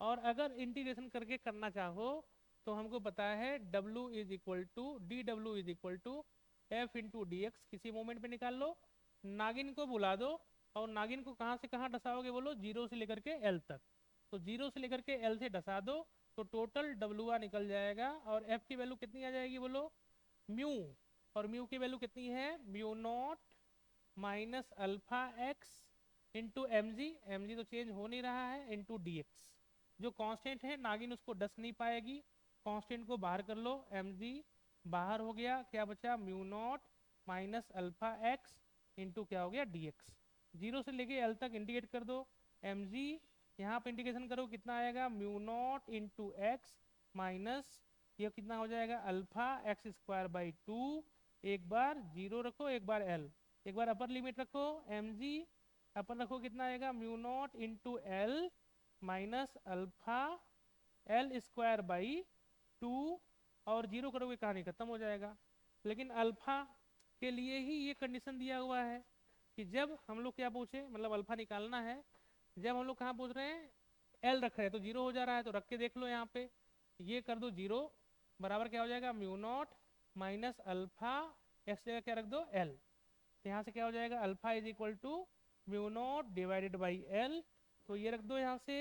और अगर इंटीग्रेशन करके करना चाहो तो हमको पता है w is equal to dw is equal to f into D X. किसी मोमेंट पे निकाल लो, नागिन को बुला दो, और नागिन को कहाँ से कहाँ डसाओगे बोलो, 0 से लेकर के L तक। तो 0 से लेकर के L से डसा दो तो टोटल WR निकल जाएगा, और f की वैल्यू कितनी आ जाएगी बोलो, म्यू। और म्यू की वैल्यू कितनी है, μ0 minus alpha x into mg तो चेंज हो नहीं रहा है, इंटू डी एक्स। जो कांस्टेंट है नागिन उसको डस नहीं पाएगी, कांस्टेंट को बाहर कर लो, mg बाहर हो गया, क्या बचा, μ0 माइनस अल्फा एक्स इंटू क्या हो गया, dx। 0 से लेके L तक इंटीग्रेट कर दो, mg यहाँ पे इंटीग्रेशन करो कितना आएगा, mu not into x minus ये कितना हो जाएगा अल्फा एक्स स्क्वायर बाई 2, एक बार जीरो रखो एक बार एल, एक बार अपर लिमिट रखो एम जी, अपन रखो कितना आएगा mu not into l minus alpha L square by 2, और जीरो करोगे कहानी खत्म हो जाएगा। लेकिन अल्फा के लिए ही ये कंडीशन दिया हुआ है कि जब हम लोग क्या पूछे, मतलब अल्फा निकालना है, जब हम लोग कहाँ पूछ रहे हैं एल रख रहे हैं तो जीरो हो जा रहा है, तो रख के देख लो यहाँ पे, ये कर दो जीरो बराबर क्या हो जाएगा mu naught minus alpha x जगह क्या रख दो एल, तो यहाँ से क्या हो जाएगा alpha is equal to mu not divided by l, तो ये रख दो यहाँ से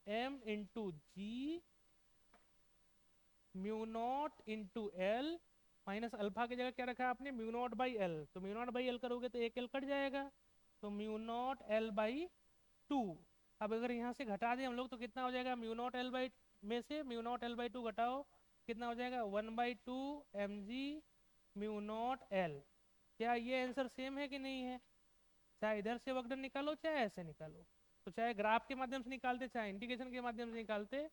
m into g mu not into l minus alpha की जगह क्या रखा आपने म्यू नॉट बाई एल, तो म्यू नॉट बाई एल करोगे तो एक एल कट जाएगा, तो म्यू नॉट एल बाई 2। अब अगर यहाँ से घटा दें हम लोग तो कितना हो जाएगा म्यू नॉट एल बाई में से म्यू नॉट एल बाई 2 घटाओ कितना हो जाएगा 1/2 M G mu naught L. क्या ये आंसर सेम है कि नहीं है? चाहे इधर से वर्क डन निकालो चाहे ऐसे निकालो, तो चाहे ग्राफ के माध्यम से निकालते चाहे इंटीग्रेशन के माध्यम से निकालते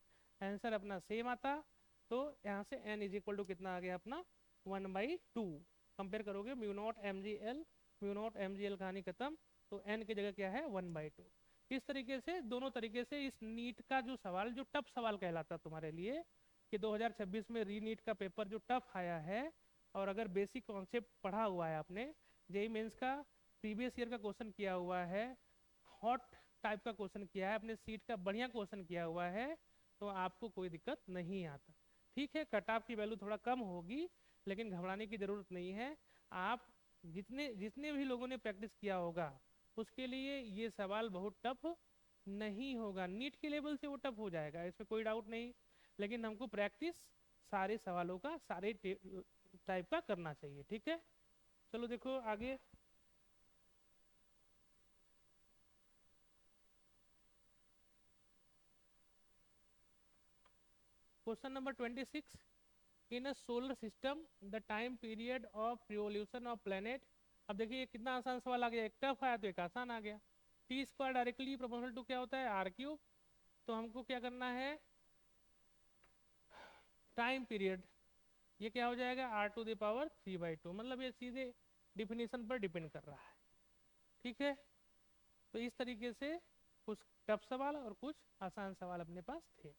आंसर अपना सेम आता। तो यहाँ से n इज इक्वल टू कितना आ गया अपना 1/2, कंपेयर करोगे mu naught M G L, mu naught M G L कहानी खत्म, तो n की जगह क्या है 1/2। इस तरीके से दोनों तरीके से इस नीट का जो सवाल जो टफ सवाल कहलाता तुम्हारे लिए कि 2026 में री नीट का पेपर जो टफ आया है, और अगर बेसिक कॉन्सेप्ट पढ़ा हुआ है आपने, जेई मेंस का प्रीवियस ईयर का क्वेश्चन किया हुआ है, हॉट टाइप का क्वेश्चन किया है, अपने सीट का बढ़िया क्वेश्चन किया हुआ है, तो आपको कोई दिक्कत नहीं आता। ठीक है, कट ऑफ की वैल्यू थोड़ा कम होगी लेकिन घबराने की ज़रूरत नहीं है। आप जितने जितने भी लोगों ने प्रैक्टिस किया होगा उसके लिए ये सवाल बहुत टफ नहीं होगा, नीट के लेवल से वो टफ हो जाएगा, इसमें कोई डाउट नहीं। लेकिन हमको प्रैक्टिस सारे सवालों का सारे टाइप का करना चाहिए। ठीक है, चलो देखो आगे। Question number 26, in a solar system the time period of revolution of planet. अब देखिए कितना आसान सवाल आ गया, एक टफ आया तो एक आसान आ गया। T square directly proportional to क्या होता है आर क्यूब, तो हमको क्या करना है टाइम पीरियड, ये क्या हो जाएगा आर टू द पावर 3/2, मतलब ये सीधे डिफिनीशन पर डिपेंड कर रहा है। ठीक है, तो इस तरीके से कुछ टफ सवाल और कुछ आसान सवाल अपने पास थे।